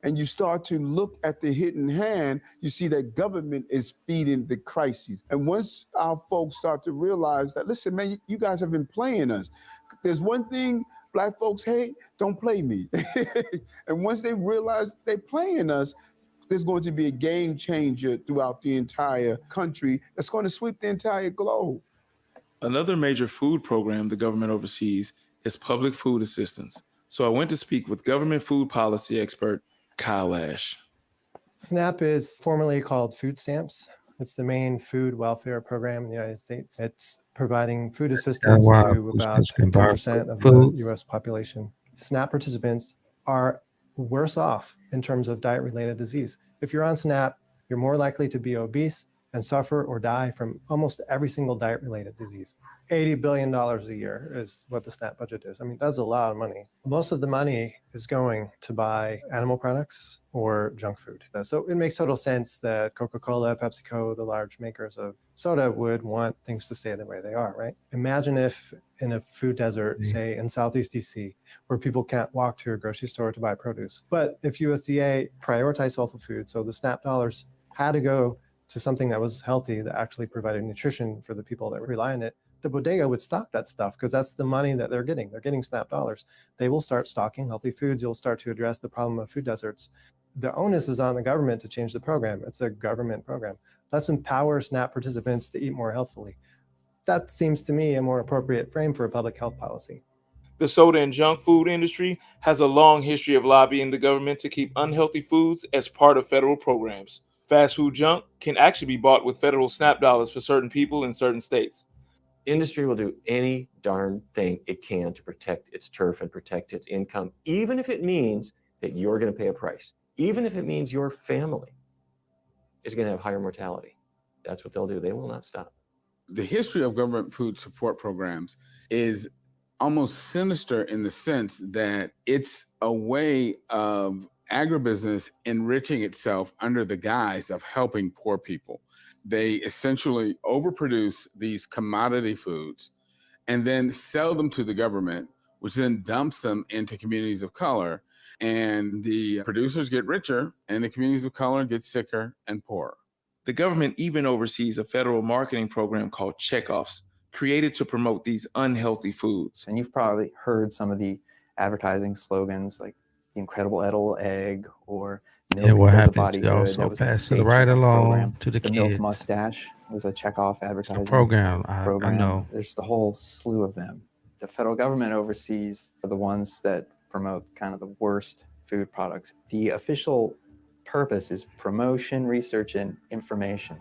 and you start to look at the hidden hand, you see that government is feeding the crisis. And once our folks start to realize that, listen, man, you guys have been playing us. There's one thing Black folks hate, don't play me. And once they realize they're playing us, there's going to be a game changer throughout the entire country that's going to sweep the entire globe. Another major food program the government oversees is public food assistance. So I went to speak with government food policy expert Kyle Ash. SNAP is formerly called food stamps. It's the main food welfare program in the United States. It's providing food assistance why to about food 10% of food. the US population. SNAP participants are worse off in terms of diet-related disease. If you're on SNAP, you're more likely to be obese and suffer or die from almost every single diet-related disease. $80 billion a year is what the SNAP budget is. I mean, that's a lot of money. Most of the money is going to buy animal products or junk food. So it makes total sense that Coca-Cola, PepsiCo, the large makers of soda would want things to stay the way they are, right? Imagine if in a food desert, say in Southeast DC, where people can't walk to a grocery store to buy produce. But if USDA prioritized healthy food, so the SNAP dollars had to go to something that was healthy, that actually provided nutrition for the people that rely on it, the bodega would stock that stuff because that's the money that they're getting. They're getting SNAP dollars. They will start stocking healthy foods. You'll start to address the problem of food deserts. The onus is on the government to change the program. It's a government program. Let's empower SNAP participants to eat more healthfully. That seems to me a more appropriate frame for a public health policy. The soda and junk food industry has a long history of lobbying the government to keep unhealthy foods as part of federal programs. Fast food junk can actually be bought with federal SNAP dollars for certain people in certain states. Industry will do any darn thing it can to protect its turf and protect its income, even if it means that you're going to pay a price, even if it means your family is going to have higher mortality. That's what they'll do. They will not stop. The history of government food support programs is almost sinister in the sense that it's a way of agribusiness enriching itself under the guise of helping poor people. They essentially overproduce these commodity foods and then sell them to the government, which then dumps them into communities of color. And the producers get richer and the communities of color get sicker and poorer. The government even oversees a federal marketing program called Checkoffs, created to promote these unhealthy foods. And you've probably heard some of the advertising slogans like the incredible edible egg or milk what does a happens, body you good. also That was a pass it state right checkoff along program. to the Milk kids. mustache was a checkoff advertising program, I know. There's the whole slew of them. The federal government oversees the ones that promote kind of the worst food products. The official purpose is promotion, research, and information.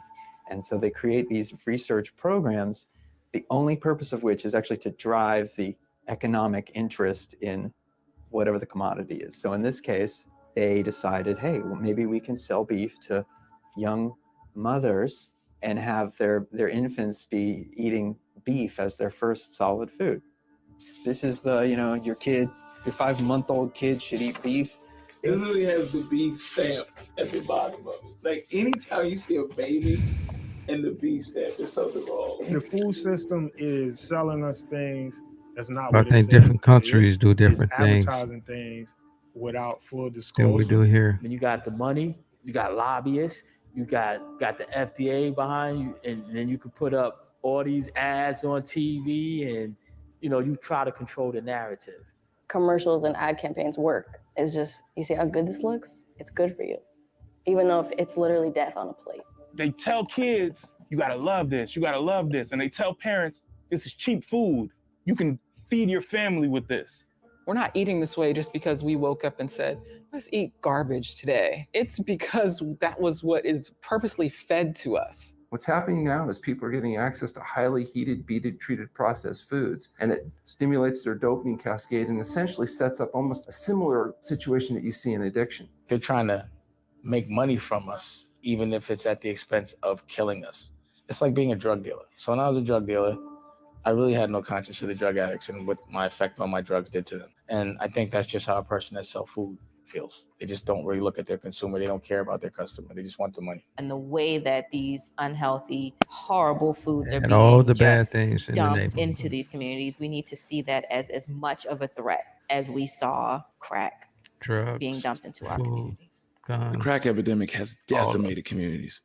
And so they create these research programs, the only purpose of which is actually to drive the economic interest in whatever the commodity is. So in this case, they decided, hey, well, maybe we can sell beef to young mothers and have their infants be eating beef as their first solid food. This is the, your 5-month-old kid should eat beef. It literally has the beef stamp at the bottom of it. Like anytime you see a baby and the beef stamp, there's something wrong. The food system is selling us things that's not I what it think says different it countries is. do different It's things advertising things without full than disclosure. we do here. Then you got the money, you got lobbyists, you got the FDA behind you, and then you could put up all these ads on TV, and you try to control the narrative. Commercials and ad campaigns work. It's just, you see how good this looks? It's good for you. Even though if it's literally death on a plate. They tell kids, you gotta love this, you gotta love this. And they tell parents, this is cheap food. You can feed your family with this. We're not eating this way just because we woke up and said, let's eat garbage today. It's because that was what is purposely fed to us. What's happening now is people are getting access to highly heated, beaded, treated processed foods, and it stimulates their dopamine cascade and essentially sets up almost a similar situation that you see in addiction. They're trying to make money from us, even if it's at the expense of killing us. It's like being a drug dealer. So when I was a drug dealer, I really had no conscience of the drug addicts and what my effect on my drugs did to them. And I think that's just how a person that sells food feels. They just don't really look at their consumer. They don't care about their customer. They just want the money. And the way that these unhealthy, horrible foods are And being all the bad just things in the dumped neighborhood. into these communities, we need to see that as much of a threat as we saw crack Drugs, being dumped into our food, communities. guns. The crack epidemic has decimated communities.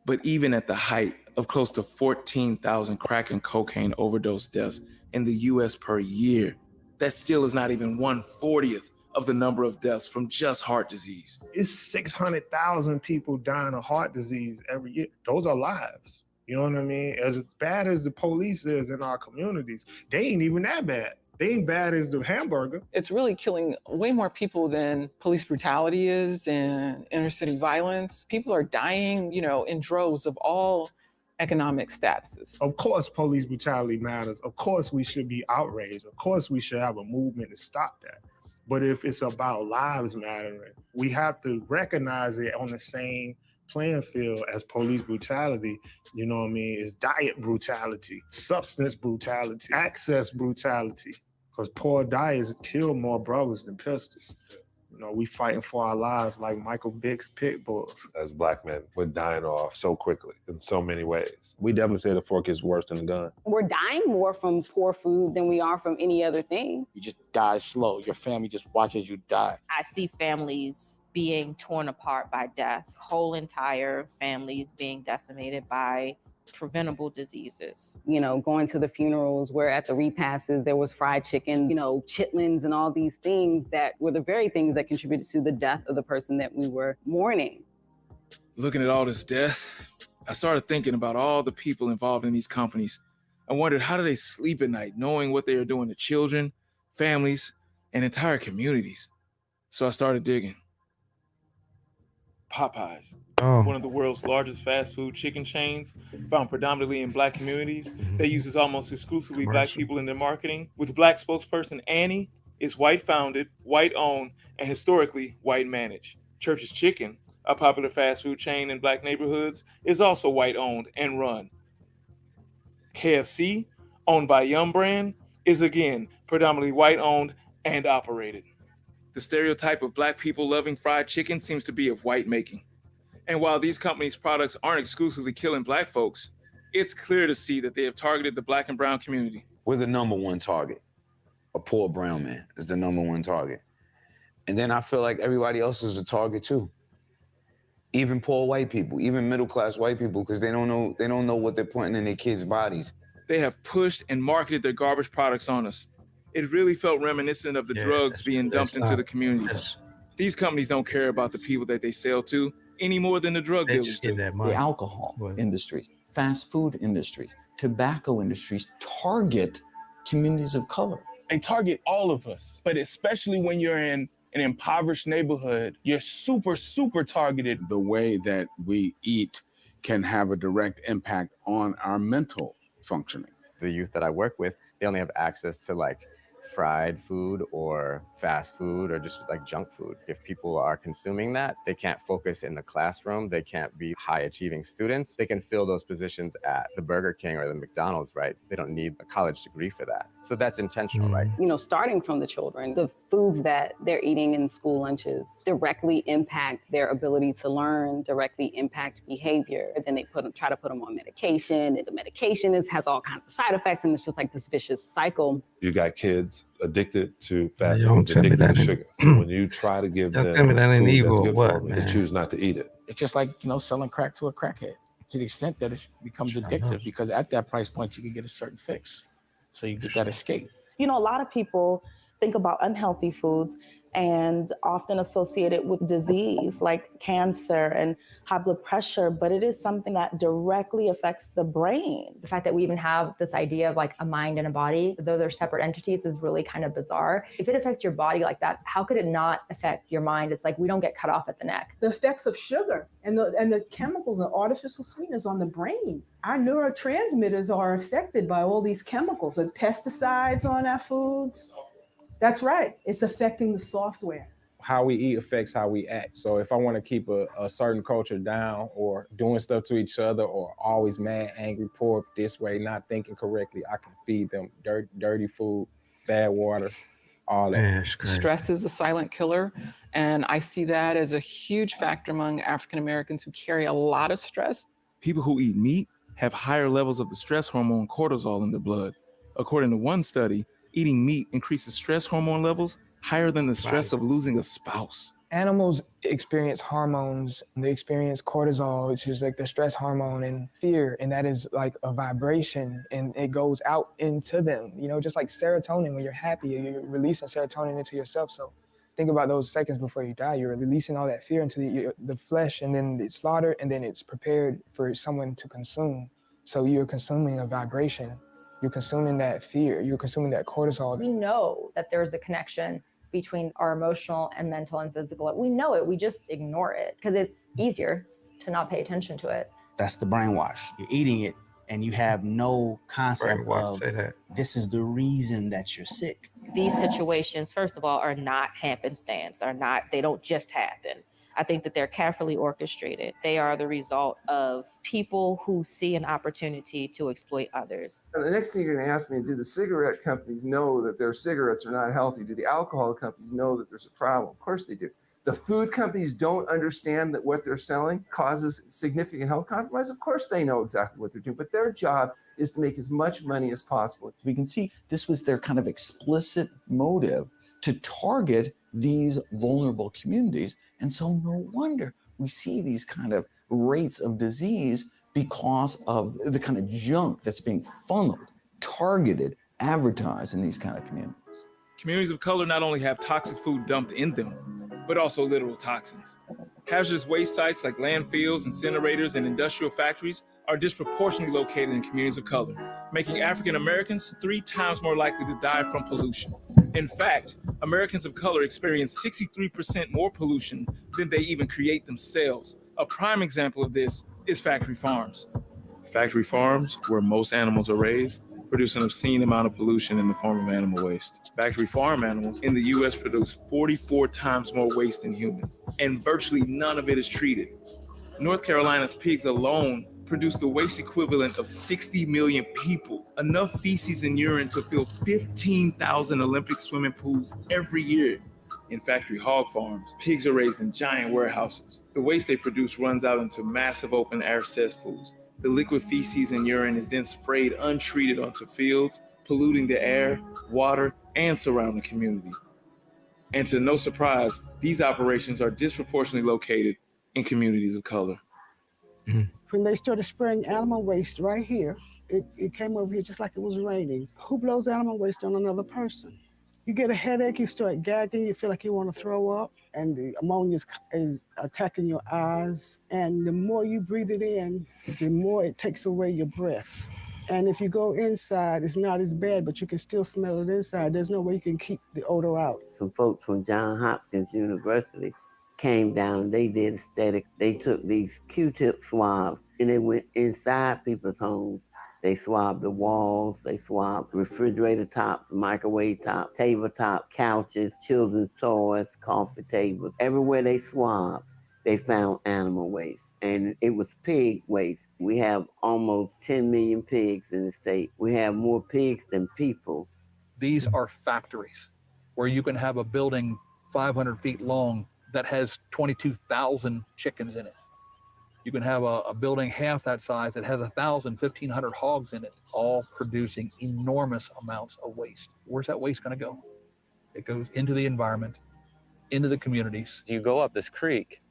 But even at the height of close to 14,000 crack and cocaine overdose deaths in the US per year, that still is not even 1/40th of the number of deaths from just heart disease. It's 600,000 people dying of heart disease every year. Those are lives. You know what I mean? As bad as the police is in our communities, they ain't even that bad. They ain't bad as the hamburger. It's really killing way more people than police brutality is and inner city violence. People are dying, in droves of all economic statuses. Of course, police brutality matters. Of course, we should be outraged. Of course, we should have a movement to stop that. But if it's about lives mattering, we have to recognize it on the same playing field as police brutality. You know what I mean? It's diet brutality, substance brutality, access brutality. Because poor diets kill more brothers than pistols. We fighting for our lives like Michael Vick's pit bulls. As Black men, we're dying off so quickly in so many ways. We definitely say the fork is worse than the gun. We're dying more from poor food than we are from any other thing. You just die slow. Your family just watches you die. I see families being torn apart by death, whole entire families being decimated by preventable diseases. Going to the funerals where at the repasts there was fried chicken, chitlins and all these things that were the very things that contributed to the death of the person that we were mourning. Looking at all this death, I started thinking about all the people involved in these companies. I wondered, how do they sleep at night knowing what they are doing to children, families, and entire communities? So I started digging. Popeyes, one of the world's largest fast food chicken chains, found predominantly in Black communities, that uses almost exclusively Black people in their marketing. With Black spokesperson Annie, is white founded, white owned, and historically white managed. Church's Chicken, a popular fast food chain in Black neighborhoods, is also white owned and run. KFC, owned by Yum Brand, is again predominantly white owned and operated. The stereotype of Black people loving fried chicken seems to be of white making. And while these companies' products aren't exclusively killing Black folks, it's clear to see that they have targeted the Black and brown community. We're the number one target. A poor brown man is the number one target. And then I feel like everybody else is a target too. Even poor white people, even middle-class white people, because they don't know what they're putting in their kids' bodies. They have pushed and marketed their garbage products on us. It really felt reminiscent of the drugs being dumped into the communities. These companies don't care about the people that they sell to any more than the drug dealers do. The alcohol industries, fast food industries, tobacco industries target communities of color. They target all of us, but especially when you're in an impoverished neighborhood, you're super, super targeted. The way that we eat can have a direct impact on our mental functioning. The youth that I work with, they only have access to fried food or fast food or just like junk food. If people are consuming that, they can't focus in the classroom. They can't be high achieving students. They can fill those positions at the Burger King or the McDonald's, right? They don't need a college degree for that. So that's intentional, right? You know, starting from the children, the foods that they're eating in school lunches directly impact their ability to learn, directly impact behavior. Then they try to put them on medication, and the medication has all kinds of side effects, and it's just like this vicious cycle. You got kids addicted to fast Don't food, tell me addicted that to ain't- sugar. When you try to give Don't them tell me that ain't food evil that's or good what, for them, they man. choose not to eat it. It's just like, you know, selling crack to a crackhead to the extent that it becomes addictive, because at that price point, you can get a certain fix. So you get that escape. You know, a lot of people think about unhealthy foods and often associate it with disease like cancer and high blood pressure, but it is something that directly affects the brain. The fact that we even have this idea of like a mind and a body, though they're separate entities, is really kind of bizarre. If it affects your body like that, how could it not affect your mind? It's like we don't get cut off at the neck. The effects of sugar and the chemicals and artificial sweeteners on the brain. Our neurotransmitters are affected by all these chemicals and pesticides on our foods. That's right. It's affecting the software. How we eat affects how we act. So if I want to keep a certain culture down or doing stuff to each other or always mad, angry, poor this way, not thinking correctly, I can feed them dirty food, bad water, all that. Man, it's crazy. Stress is a silent killer. And I see that as a huge factor among African Americans who carry a lot of stress. People who eat meat have higher levels of the stress hormone cortisol in their blood. According to one study, eating meat increases stress hormone levels higher than the stress of losing a spouse. Animals experience hormones. They experience cortisol, which is like the stress hormone, and fear, and that is like a vibration, and it goes out into them. You know, just like serotonin, when you're happy, you're releasing serotonin into yourself. So think about those seconds before you die. You're releasing all that fear into the flesh, and then it's slaughtered, and then it's prepared for someone to consume. So you're consuming a vibration. You're consuming that fear. You're consuming that cortisol. We know that there's a connection between our emotional and mental and physical. We know it, we just ignore it because it's easier to not pay attention to it. That's the brainwash. You're eating it and you have no concept Brainwash, of say that. this is the reason that you're sick. These situations, first of all, are not happenstance, they don't just happen. I think that they're carefully orchestrated. They are the result of people who see an opportunity to exploit others. And the next thing you're going to ask me, do the cigarette companies know that their cigarettes are not healthy? Do the alcohol companies know that there's a problem? Of course they do. The food companies don't understand that what they're selling causes significant health compromise. Of course they know exactly what they're doing, but their job is to make as much money as possible. We can see this was their kind of explicit motive to target these vulnerable communities. And so no wonder we see these kind of rates of disease because of the kind of junk that's being funneled, targeted, advertised in these kind of communities. Communities of color not only have toxic food dumped in them, but also literal toxins. Hazardous waste sites like landfills, incinerators, and industrial factories are disproportionately located in communities of color, making African Americans 3 times more likely to die from pollution. In fact, Americans of color experience 63% more pollution than they even create themselves. A prime example of this is factory farms. Factory farms, where most animals are raised, produce an obscene amount of pollution in the form of animal waste. Factory farm animals in the US produce 44 times more waste than humans, and virtually none of it is treated. North Carolina's pigs alone produce the waste equivalent of 60 million people, enough feces and urine to fill 15,000 Olympic swimming pools every year. In factory hog farms, pigs are raised in giant warehouses. The waste they produce runs out into massive open air cesspools. The liquid feces and urine is then sprayed untreated onto fields, polluting the air, water, and surrounding community. And to no surprise, these operations are disproportionately located in communities of color. When they started spraying animal waste right here, it came over here just like it was raining. Who blows animal waste on another person? You get a headache, you start gagging, you feel like you want to throw up, and the ammonia is attacking your eyes. And the more you breathe it in, the more it takes away your breath. And if you go inside, it's not as bad, but you can still smell it inside. There's no way you can keep the odor out. Some folks from Johns Hopkins University came down, they did a study. They took these Q-tip swabs and they went inside people's homes They swabbed the walls, they swabbed refrigerator tops, microwave tops, tabletop, couches, children's toys, coffee tables. Everywhere they swabbed, they found animal waste. And it was pig waste. We have almost 10 million pigs in the state. We have more pigs than people. These are factories where you can have a building 500 feet long that has 22,000 chickens in it. You can have a building half that size that has 1,000, 1,500 hogs in it, all producing enormous amounts of waste. Where's that waste going to go? It goes into the environment, into the communities. You go up this creek,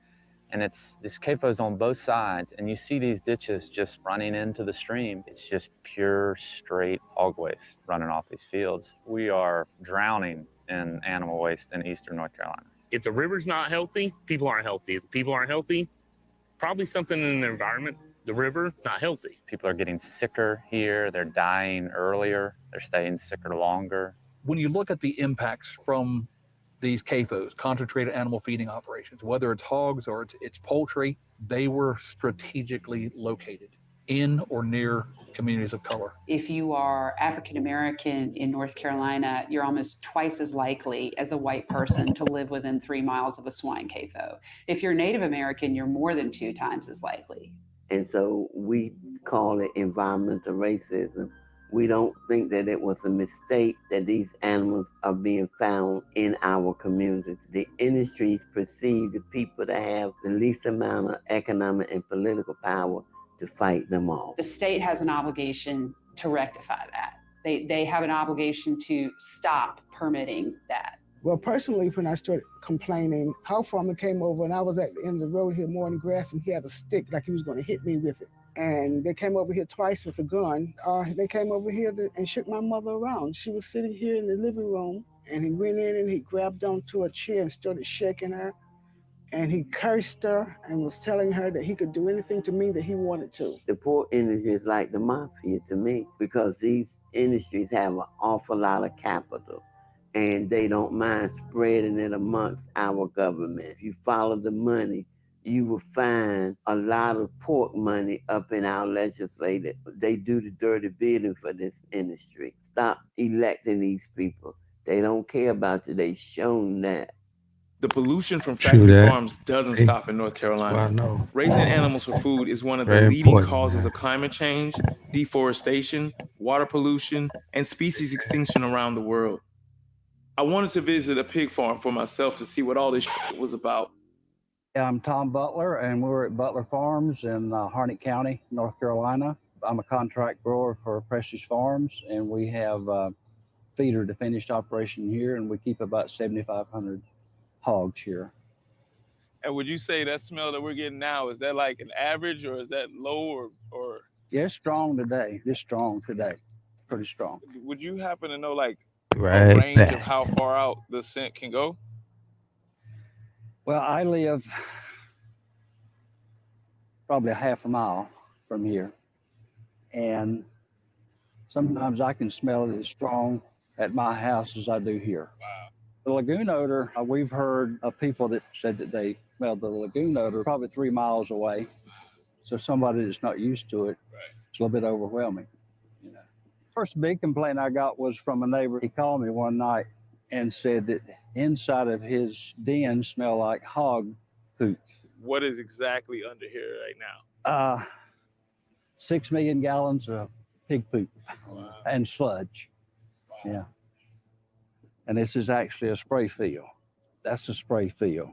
and it's this CAFO's on both sides, and you see these ditches just running into the stream. It's just pure, straight hog waste running off these fields. We are drowning in animal waste in eastern North Carolina. If the river's not healthy, people aren't healthy. If the people aren't healthy, probably something in the environment, the river, not healthy. People are getting sicker here. They're dying earlier. They're staying sicker longer. When you look at the impacts from these CAFOs, concentrated animal feeding operations, whether it's hogs or it's poultry, they were strategically located in or near communities of color. If you are African American in North Carolina, you're almost twice as likely as a white person to live within 3 miles of a swine CAFO. If you're Native American, you're more than 2 times as likely. And so we call it environmental racism. We don't think that it was a mistake that these animals are being found in our community. The industries perceive the people that have the least amount of economic and political power to fight them off. The state has an obligation to rectify that. They have an obligation to stop permitting that. Well, personally, when I started complaining, Hog Farmer came over and I was at the end of the road here mowing grass and he had a stick like he was going to hit me with it. And they came over here twice with a gun. They came over here and shook my mother around. She was sitting here in the living room and he went in and he grabbed onto a chair and started shaking her. And he cursed her and was telling her that he could do anything to me that he wanted to. The pork industry is like the mafia to me because these industries have an awful lot of capital and they don't mind spreading it amongst our government. If you follow the money, you will find a lot of pork money up in our legislature. They do the dirty bidding for this industry. Stop electing these people. They don't care about you. They've shown that. The pollution from factory farms doesn't stop in North Carolina. Well, no. Raising animals for food is one of the Very leading important, causes of climate change, deforestation, water pollution, and species extinction around the world. I wanted to visit a pig farm for myself to see what all this was about. I'm Tom Butler, and we're at Butler Farms in Harnett County, North Carolina. I'm a contract grower for Prestige Farms, and we have a feeder to finished operation here, and we keep about 7,500 hogs here. And would you say that smell that we're getting now, is that like an average or is that low or? Yeah, it's strong today. It's strong today. Pretty strong. Would you happen to know like Right a range of back. how far out the scent can go? Well, I live probably a half a mile from here. And sometimes I can smell it as strong at my house as I do here. Wow. The lagoon odor, we've heard of people that said that they smelled the lagoon odor probably 3 miles away. So somebody that's not used to it, it's a little bit overwhelming. You know. First big complaint I got was from a neighbor. He called me one night and said that inside of his den smelled like hog poop. What is exactly under here right now? 6 million gallons of pig poop and sludge. Yeah. And this is actually a spray field. That's a spray field.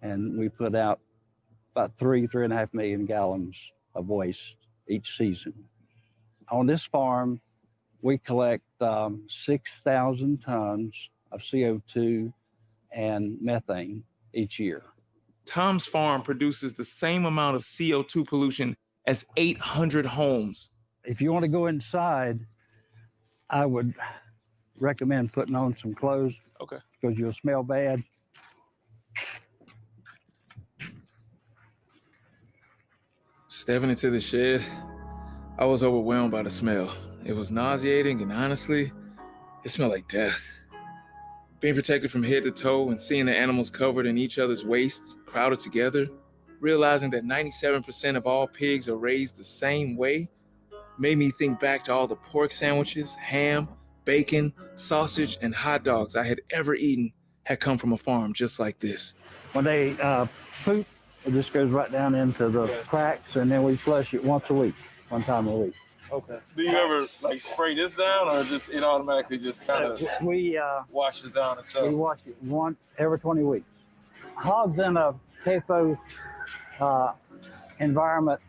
And we put out about 3.5 million gallons of waste each season. On this farm, we collect 6,000 tons of CO2 and methane each year. Tom's farm produces the same amount of CO2 pollution as 800 homes. If you want to go inside, I would recommend putting on some clothes. Okay. Because you'll smell bad. Stepping into the shed, I was overwhelmed by the smell. It was nauseating and honestly, it smelled like death. Being protected from head to toe and seeing the animals covered in each other's wastes, crowded together, realizing that 97% of all pigs are raised the same way, made me think back to all the pork sandwiches, ham, bacon, sausage, and hot dogs I had ever eaten had come from a farm just like this. When they poop, it just goes right down into the cracks, and then we flush it once a week, one time a week. Okay. Do you ever like spray this down, or just it automatically just kind of washes down itself? We wash it once every 20 weeks. Hogs in a CAFO environment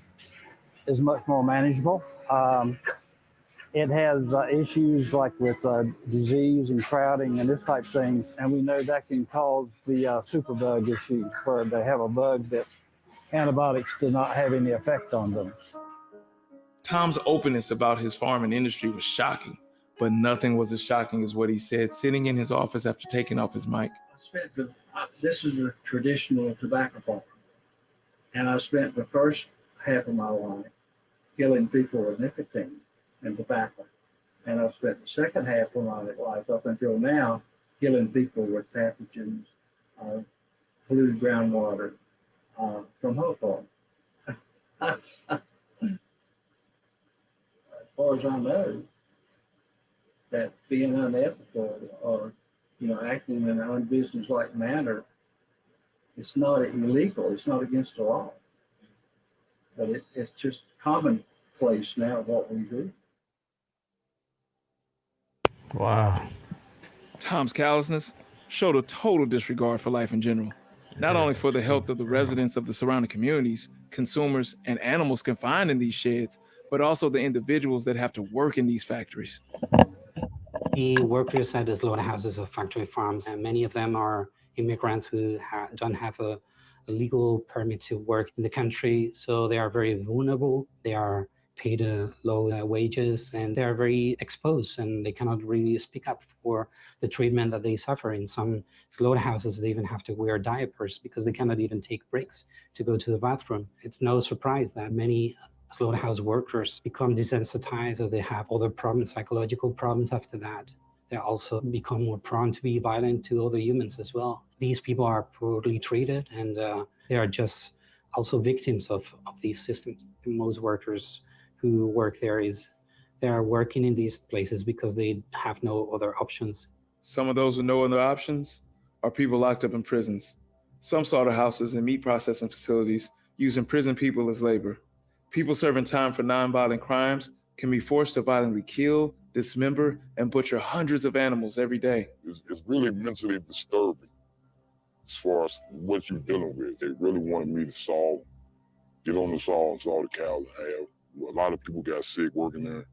is much more manageable. It has issues like with disease and crowding and this type of thing, and we know that can cause the superbug issue, where they have a bug that antibiotics do not have any effect on them. Tom's openness about his farm and industry was shocking, but nothing was as shocking as what he said sitting in his office after taking off his mic. This is a traditional tobacco farm, and I spent the first half of my life killing people with nicotine and tobacco, and I've spent the second half of my life up until now killing people with pathogens, polluted groundwater from hog farm. As far as I know, that being unethical or acting in an unbusinesslike manner, it's not illegal. It's not against the law, but it's just commonplace now what we do. Wow. Tom's callousness showed a total disregard for life in general, not only for the health of the residents of the surrounding communities, consumers, and animals confined in these sheds, but also the individuals that have to work in these factories. The workers at the slaughterhouses or factory farms, and many of them are immigrants who don't have a legal permit to work in the country, so they are very vulnerable. They are paid low wages, and they are very exposed, and they cannot really speak up for the treatment that they suffer. In some slaughterhouses, they even have to wear diapers because they cannot even take breaks to go to the bathroom. It's no surprise that many slaughterhouse workers become desensitized, or they have other problems, psychological problems after that. They also become more prone to be violent to other humans as well. These people are poorly treated, and they are just also victims of these systems. Most workers who work there they are working in these places because they have no other options. Some of those with no other options are people locked up in prisons. Some slaughterhouses and meat processing facilities use imprisoned people as labor. People serving time for nonviolent crimes can be forced to violently kill, dismember, and butcher hundreds of animals every day. It's really mentally disturbing as far as what you're dealing with. They really wanted me to get on the saw and saw the cows in half. A lot of people got sick working there,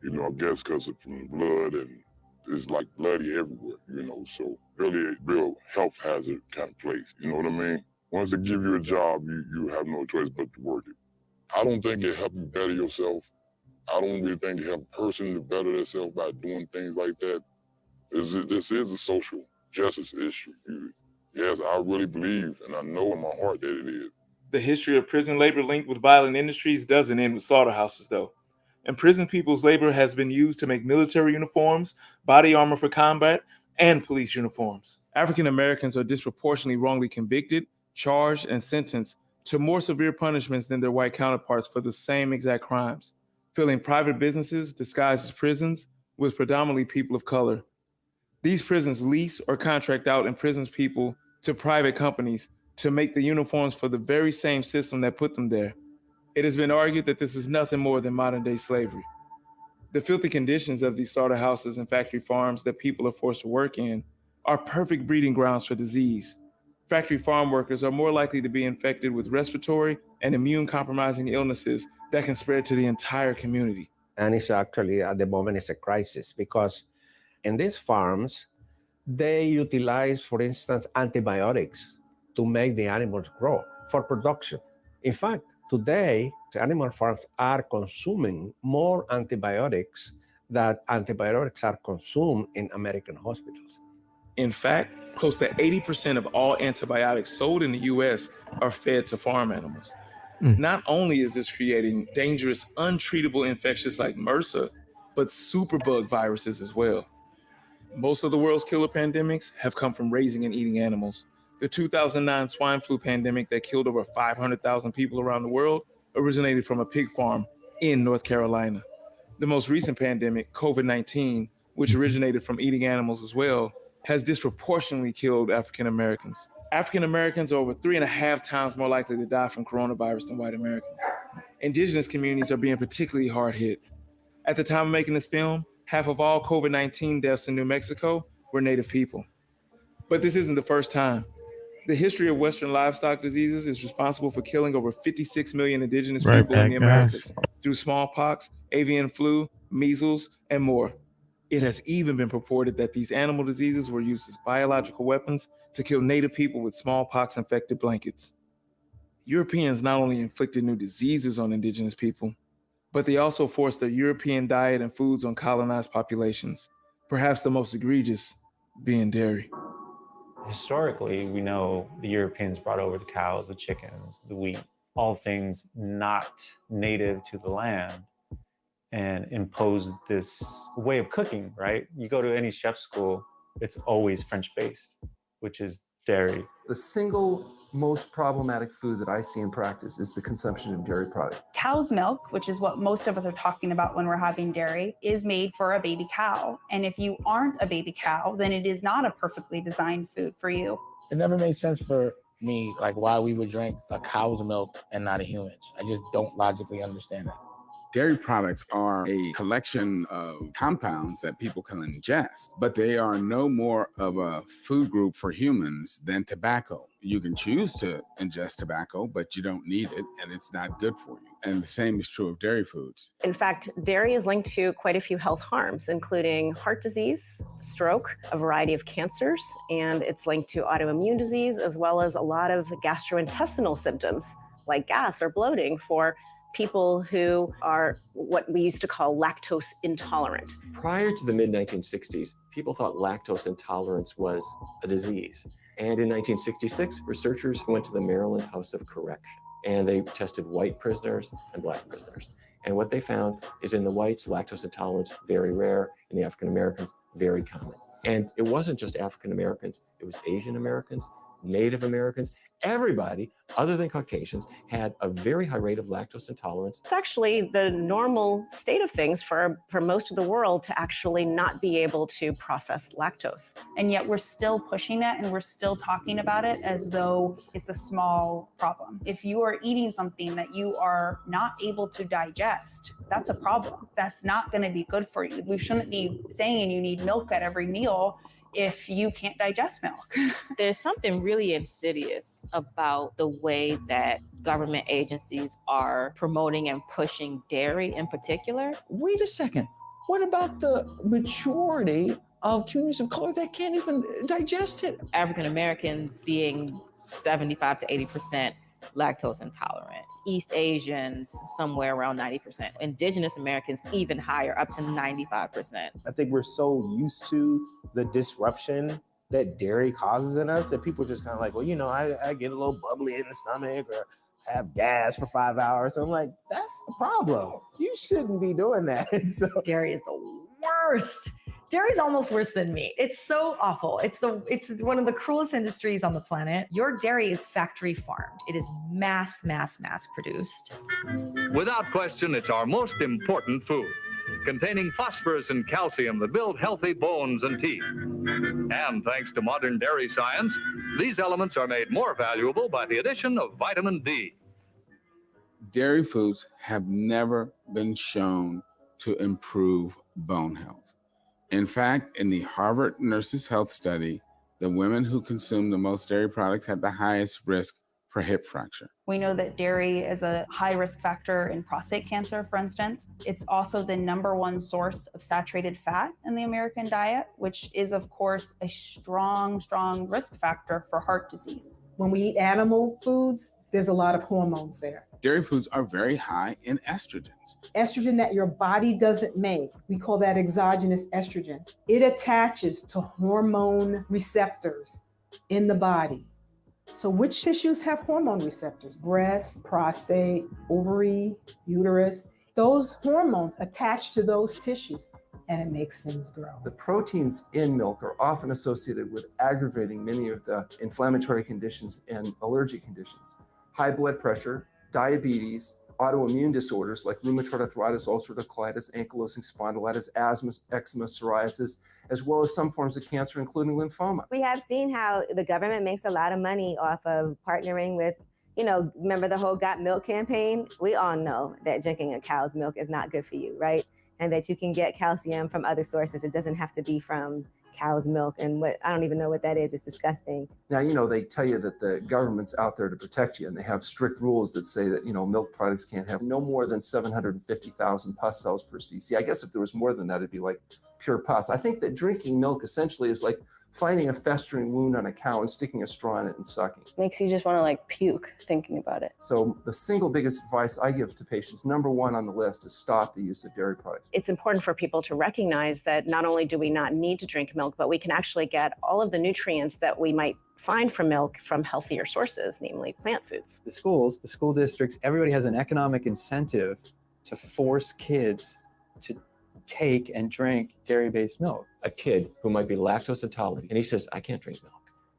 I guess because of blood, and it's like bloody everywhere, so really a real health hazard kind of place, you know what I mean? Once they give you a job, you have no choice but to work it. I don't think it helps you better yourself. I don't really think it helps a person to better themselves by doing things like that. This is a social justice issue. Yes, I really believe, and I know in my heart that it is. The history of prison labor linked with violent industries doesn't end with slaughterhouses, though. Imprisoned people's labor has been used to make military uniforms, body armor for combat, and police uniforms. African Americans are disproportionately wrongly convicted, charged, and sentenced to more severe punishments than their white counterparts for the same exact crimes, filling private businesses disguised as prisons with predominantly people of color. These prisons lease or contract out imprisoned people to private companies to make the uniforms for the very same system that put them there. It has been argued that this is nothing more than modern-day slavery. The filthy conditions of these slaughterhouses and factory farms that people are forced to work in are perfect breeding grounds for disease. Factory farm workers are more likely to be infected with respiratory and immune-compromising illnesses that can spread to the entire community. And it's actually, at the moment, it's a crisis because in these farms, they utilize, for instance, antibiotics to make the animals grow for production. In fact, today, the animal farms are consuming more antibiotics than antibiotics are consumed in American hospitals. In fact, close to 80% of all antibiotics sold in the US are fed to farm animals. Not only is this creating dangerous, untreatable infections like MRSA, but superbug viruses as well. Most of the world's killer pandemics have come from raising and eating animals. The 2009 swine flu pandemic that killed over 500,000 people around the world originated from a pig farm in North Carolina. The most recent pandemic, COVID-19, which originated from eating animals as well, has disproportionately killed African Americans. African Americans are over 3.5 times more likely to die from coronavirus than white Americans. Indigenous communities are being particularly hard hit. At the time of making this film, half of all COVID-19 deaths in New Mexico were Native people. But this isn't the first time. The history of Western livestock diseases is responsible for killing over 56 million indigenous people in the Americas through smallpox, avian flu, measles, and more. It has even been purported that these animal diseases were used as biological weapons to kill Native people with smallpox-infected blankets. Europeans not only inflicted new diseases on indigenous people, but they also forced their European diet and foods on colonized populations, perhaps the most egregious being dairy. Historically, we know the Europeans brought over the cows, the chickens, the wheat, all things not native to the land, and imposed this way of cooking, right? You go to any chef school, it's always French-based, which is dairy. The single most problematic food that I see in practice is the consumption of dairy products. Cow's milk, which is what most of us are talking about when we're having dairy, is made for a baby cow. And if you aren't a baby cow, then it is not a perfectly designed food for you. It never made sense for me, like why we would drink a cow's milk and not a human's. I just don't logically understand that. Dairy products are a collection of compounds that people can ingest, but they are no more of a food group for humans than tobacco. You can choose to ingest tobacco, but you don't need it, and it's not good for you. And the same is true of dairy foods. In fact, dairy is linked to quite a few health harms, including heart disease, stroke, a variety of cancers, and it's linked to autoimmune disease, as well as a lot of gastrointestinal symptoms like gas or bloating for people who are what we used to call lactose intolerant. Prior to the mid-1960s, people thought lactose intolerance was a disease. And in 1966, researchers went to the Maryland House of Correction, and they tested white prisoners and black prisoners. And what they found is in the whites, lactose intolerance, very rare. In the African Americans, very common. And it wasn't just African Americans, it was Asian Americans, Native Americans, everybody other than Caucasians had a very high rate of lactose intolerance. It's actually the normal state of things for most of the world to actually not be able to process lactose. And yet we're still pushing it and we're still talking about it as though it's a small problem. If you are eating something that you are not able to digest, that's a problem. That's not going to be good for you. We shouldn't be saying you need milk at every meal if you can't digest milk. There's something really insidious about the way that government agencies are promoting and pushing dairy in particular. Wait a second. What about the majority of communities of color that can't even digest it? African Americans being 75 to 80% lactose intolerant. East Asians, somewhere around 90%. Indigenous Americans, even higher, up to 95%. I think we're so used to the disruption that dairy causes in us that people are just kind of like, well, you know, I get a little bubbly in the stomach or have gas for 5 hours. I'm like, that's a problem. You shouldn't be doing that. So dairy is the worst. Dairy's almost worse than meat. It's so awful. It's one of the cruelest industries on the planet. Your dairy is factory farmed. It is mass produced. Without question, it's our most important food, containing phosphorus and calcium that build healthy bones and teeth. And thanks to modern dairy science, these elements are made more valuable by the addition of vitamin D. Dairy foods have never been shown to improve bone health. In fact, in the Harvard Nurses Health Study, the women who consumed the most dairy products had the highest risk for hip fracture. We know that dairy is a high risk factor in prostate cancer, for instance. It's also the #1 source of saturated fat in the American diet, which is, of course, a strong risk factor for heart disease. When we eat animal foods, there's a lot of hormones there. Dairy foods are very high in estrogens. Estrogen that your body doesn't make, we call that exogenous estrogen. It attaches to hormone receptors in the body. So which tissues have hormone receptors? Breast, prostate, ovary, uterus. Those hormones attach to those tissues and it makes things grow. The proteins in milk are often associated with aggravating many of the inflammatory conditions and allergic conditions. High blood pressure, diabetes, autoimmune disorders like rheumatoid arthritis, ulcerative colitis, ankylosing spondylitis, asthma, eczema, psoriasis, as well as some forms of cancer, including lymphoma. We have seen how the government makes a lot of money off of partnering with, remember the whole Got Milk campaign? We all know that drinking a cow's milk is not good for you, right? And that you can get calcium from other sources. It doesn't have to be from cow's milk. And I don't even know what that is. It's disgusting. Now, they tell you that the government's out there to protect you, and they have strict rules that say that, milk products can't have no more than 750,000 pus cells per cc. I guess if there was more than that, it'd be like pure pus. I think that drinking milk essentially is like finding a festering wound on a cow and sticking a straw in it and sucking. Makes you just want to puke thinking about it. So the single biggest advice I give to patients, number one on the list, is stop the use of dairy products. It's important for people to recognize that not only do we not need to drink milk, but we can actually get all of the nutrients that we might find from milk from healthier sources, namely plant foods. The schools, the school districts, everybody has an economic incentive to force kids to take and drink dairy-based milk. A kid who might be lactose intolerant, and he says, I can't drink milk.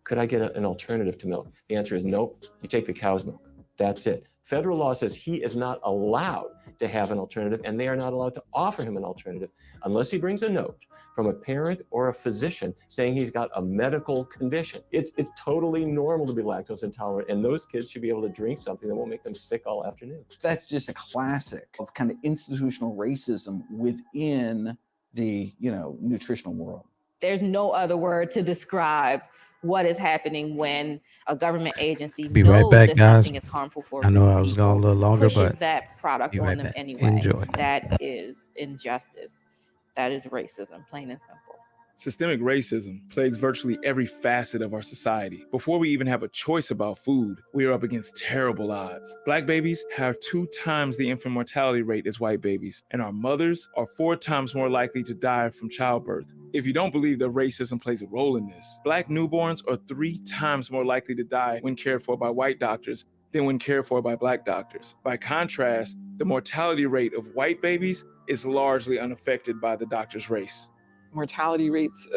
Could I get an alternative to milk? The answer is nope. You take the cow's milk. That's it. Federal law says he is not allowed to have an alternative, and they are not allowed to offer him an alternative unless he brings a note from a parent or a physician saying he's got a medical condition. It's totally normal to be lactose intolerant, and those kids should be able to drink something that won't make them sick all afternoon. That's just a classic of kind of institutional racism within the, nutritional world. There's no other word to describe what is happening when a government agency Be knows right back, that guys. something is harmful for I know I was people, gone a little longer, pushes but that product be on right them back. anyway. Enjoy. That is injustice. That is racism, plain and simple. Systemic racism plagues virtually every facet of our society. Before we even have a choice about food, we are up against terrible odds. Black babies have 2 times the infant mortality rate as white babies, and our mothers are 4 times more likely to die from childbirth. If you don't believe that racism plays a role in this, Black newborns are 3 times more likely to die when cared for by white doctors than when cared for by Black doctors. By contrast, the mortality rate of white babies is largely unaffected by the doctor's race. Mortality rates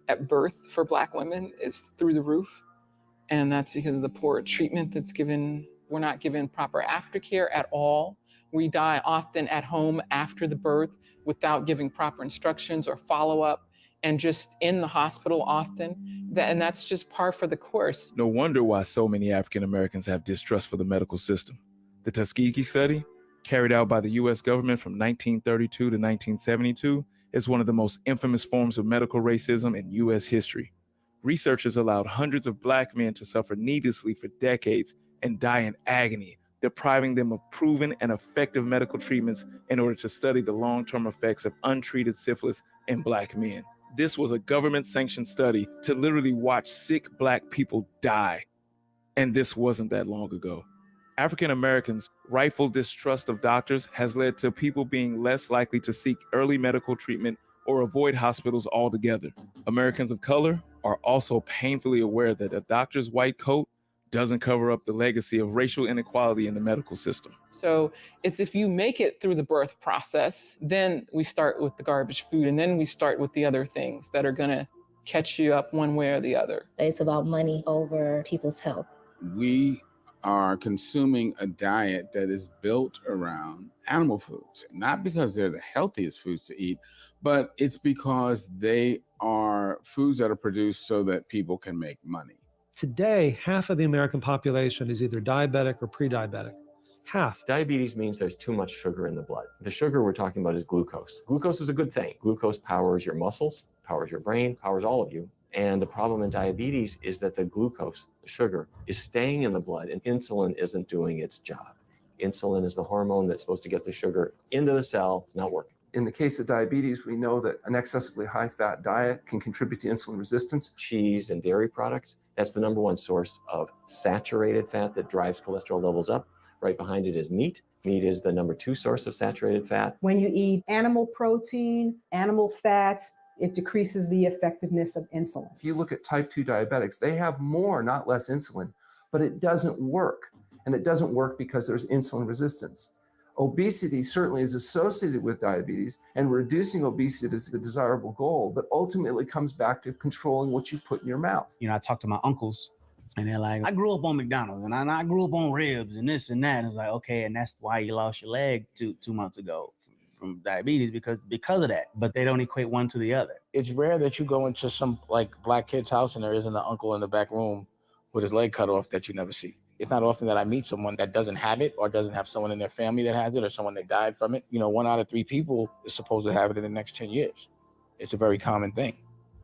at birth for Black women is through the roof. And that's because of the poor treatment that's given. We're not given proper aftercare at all. We die often at home after the birth without giving proper instructions or follow-up, and just in the hospital often. And that's just par for the course. No wonder why so many African Americans have distrust for the medical system. The Tuskegee study, carried out by the U.S. government from 1932 to 1972, is one of the most infamous forms of medical racism in U.S. history. Researchers allowed hundreds of Black men to suffer needlessly for decades and die in agony, depriving them of proven and effective medical treatments in order to study the long-term effects of untreated syphilis in Black men. This was a government-sanctioned study to literally watch sick Black people die. And this wasn't that long ago. African Americans' rightful distrust of doctors has led to people being less likely to seek early medical treatment or avoid hospitals altogether. Americans of color are also painfully aware that a doctor's white coat doesn't cover up the legacy of racial inequality in the medical system. So it's if you make it through the birth process, then we start with the garbage food, and then we start with the other things that are gonna catch you up one way or the other. It's about money over people's health. We are consuming a diet that is built around animal foods, not because they're the healthiest foods to eat, but it's because they are foods that are produced so that people can make money. Today, half of the American population is either diabetic or pre-diabetic. Half. Diabetes means there's too much sugar in the blood. The sugar we're talking about is glucose. Glucose is a good thing. Glucose powers your muscles, powers your brain, powers all of you. And the problem in diabetes is that the glucose, the sugar, is staying in the blood and insulin isn't doing its job. Insulin is the hormone that's supposed to get the sugar into the cell. It's not working. In the case of diabetes, we know that an excessively high-fat diet can contribute to insulin resistance. Cheese and dairy products, that's the #1 source of saturated fat that drives cholesterol levels up. Right behind it is meat. Meat is the #2 source of saturated fat. When you eat animal protein, animal fats, it decreases the effectiveness of insulin. If you look at type 2 diabetics, they have more, not less insulin, but it doesn't work. And it doesn't work because there's insulin resistance. Obesity certainly is associated with diabetes, and reducing obesity is the desirable goal, but ultimately comes back to controlling what you put in your mouth. I talk to my uncles And they're like, I grew up on McDonald's and I grew up on ribs and this and that. And it's like, okay, and that's why you lost your leg 2 months ago from diabetes because of that. But they don't equate one to the other. It's rare that you go into some like black kid's house and there isn't an uncle in the back room with his leg cut off that you never see. It's not often that I meet someone that doesn't have it or doesn't have someone in their family that has it or someone that died from it. 1 out of 3 people is supposed to have it in the next 10 years. It's a very common thing.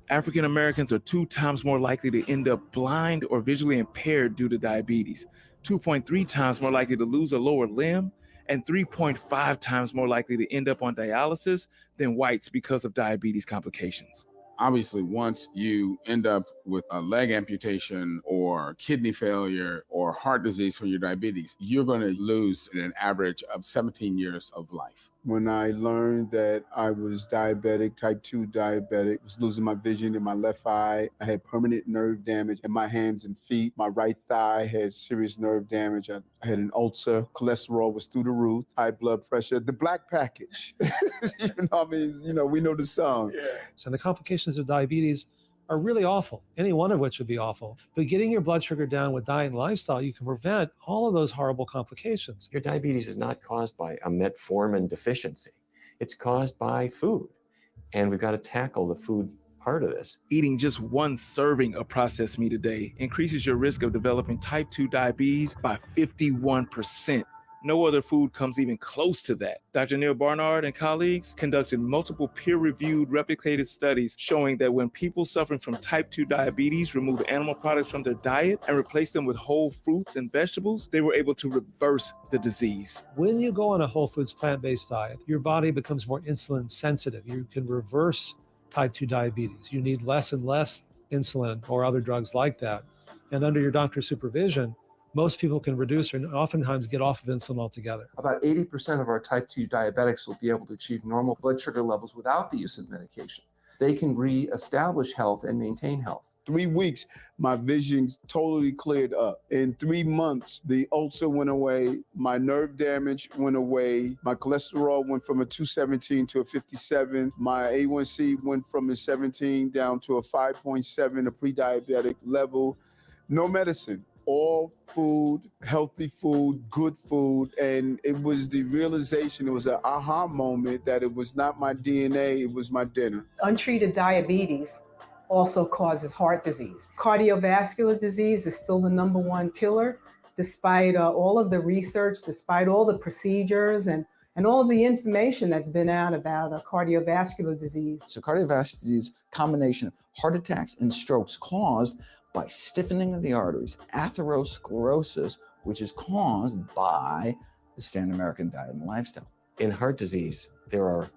African Americans are 2 times more likely to end up blind or visually impaired due to diabetes, 2.3 times more likely to lose a lower limb, and 3.5 times more likely to end up on dialysis than whites because of diabetes complications. Obviously, once you end up with a leg amputation or kidney failure or heart disease from your diabetes, you're going to lose an average of 17 years of life. When I learned that I was diabetic, type 2 diabetic, was losing my vision in my left eye, I had permanent nerve damage in my hands and feet. My right thigh had serious nerve damage. I had an ulcer. Cholesterol was through the roof. High blood pressure. The black package. We know the song. Yeah. So the complications of diabetes are really awful, any one of which would be awful. But getting your blood sugar down with diet and lifestyle, you can prevent all of those horrible complications. Your diabetes is not caused by a metformin deficiency. It's caused by food. And we've got to tackle the food part of this. Eating just 1 serving of processed meat a day increases your risk of developing type 2 diabetes by 51%. No other food comes even close to that. Dr. Neil Barnard and colleagues conducted multiple peer-reviewed replicated studies showing that when people suffering from type 2 diabetes remove animal products from their diet and replace them with whole fruits and vegetables, they were able to reverse the disease. When you go on a whole foods plant-based diet, your body becomes more insulin sensitive. You can reverse type 2 diabetes. You need less and less insulin or other drugs like that. And under your doctor's supervision, most people can reduce or oftentimes get off of insulin altogether. About 80% of our type 2 diabetics will be able to achieve normal blood sugar levels without the use of medication. They can reestablish health and maintain health. 3 weeks, my vision totally cleared up. In 3 months, the ulcer went away, my nerve damage went away, my cholesterol went from a 217 to a 57, my A1C went from a 17 down to a 5.7, a pre-diabetic level. No medicine. All food, healthy food, good food. And it was the realization, it was an aha moment that it was not my DNA, it was my dinner. Untreated diabetes also causes heart disease. Cardiovascular disease is still the #1 killer, despite all of the research, despite all the procedures and all of the information that's been out about cardiovascular disease. So cardiovascular disease, combination of heart attacks and strokes caused by stiffening of the arteries, atherosclerosis, which is caused by the standard American diet and lifestyle. In heart disease, there are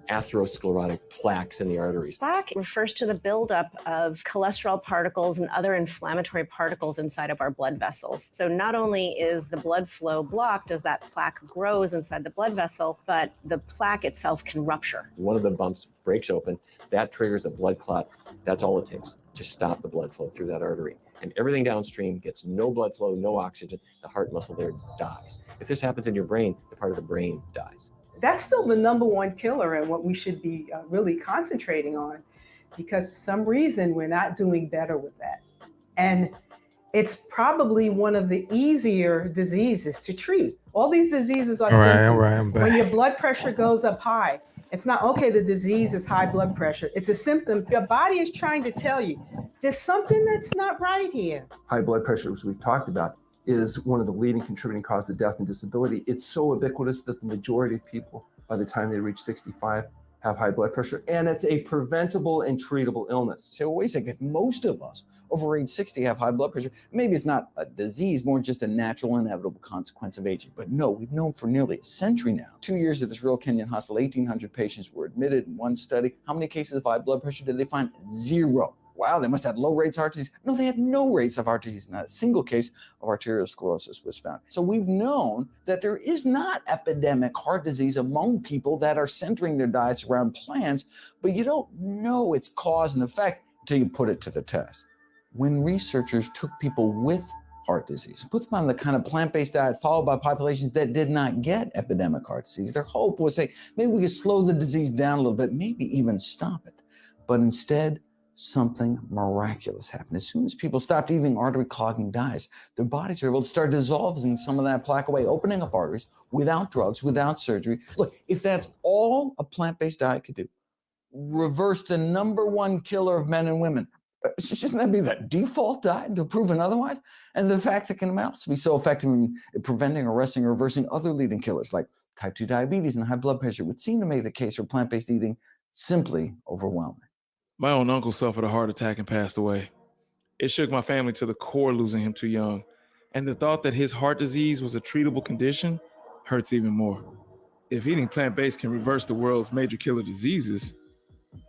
atherosclerotic plaques in the arteries. Plaque refers to the buildup of cholesterol particles and other inflammatory particles inside of our blood vessels. So not only is the blood flow blocked as that plaque grows inside the blood vessel, but the plaque itself can rupture. One of the bumps breaks open, that triggers a blood clot. That's all it takes to stop the blood flow through that artery. And everything downstream gets no blood flow, no oxygen. The heart muscle there dies. If this happens in your brain, the part of the brain dies. That's still the #1 killer and what we should be really concentrating on, because for some reason we're not doing better with that. And it's probably one of the easier diseases to treat. All these diseases are symptoms. When your blood pressure goes up high, it's not, okay, the disease is high blood pressure. It's a symptom. Your body is trying to tell you, there's something that's not right here. High blood pressure, as we've talked about, is one of the leading contributing causes of death and disability. It's so ubiquitous that the majority of people, by the time they reach 65, have high blood pressure, and it's a preventable and treatable illness. So wait a second, if most of us over age 60 have high blood pressure, maybe it's not a disease, more just a natural inevitable consequence of aging. But no, we've known for nearly a century now. 2 years at this Royal Kenyan Hospital, 1,800 patients were admitted in one study. How many cases of high blood pressure did they find? 0. Wow, they must have low rates of heart disease. No, they had no rates of heart disease. Not a single case of arteriosclerosis was found. So we've known that there is not epidemic heart disease among people that are centering their diets around plants, but you don't know its cause and effect until you put it to the test. When researchers took people with heart disease, put them on the kind of plant-based diet followed by populations that did not get epidemic heart disease, their hope was, say, maybe we could slow the disease down a little bit, maybe even stop it. But instead, something miraculous happened. As soon as people stopped eating artery clogging diets, their bodies were able to start dissolving some of that plaque away, opening up arteries without drugs, without surgery. Look, if that's all a plant-based diet could do, reverse the #1 killer of men and women, shouldn't that be the default diet until proven otherwise? And the fact that it can also be so effective in preventing, arresting, or reversing other leading killers like type 2 diabetes and high blood pressure would seem to make the case for plant-based eating simply overwhelming. My own uncle suffered a heart attack and passed away. It shook my family to the core losing him too young. And the thought that his heart disease was a treatable condition hurts even more. If eating plant-based can reverse the world's major killer diseases,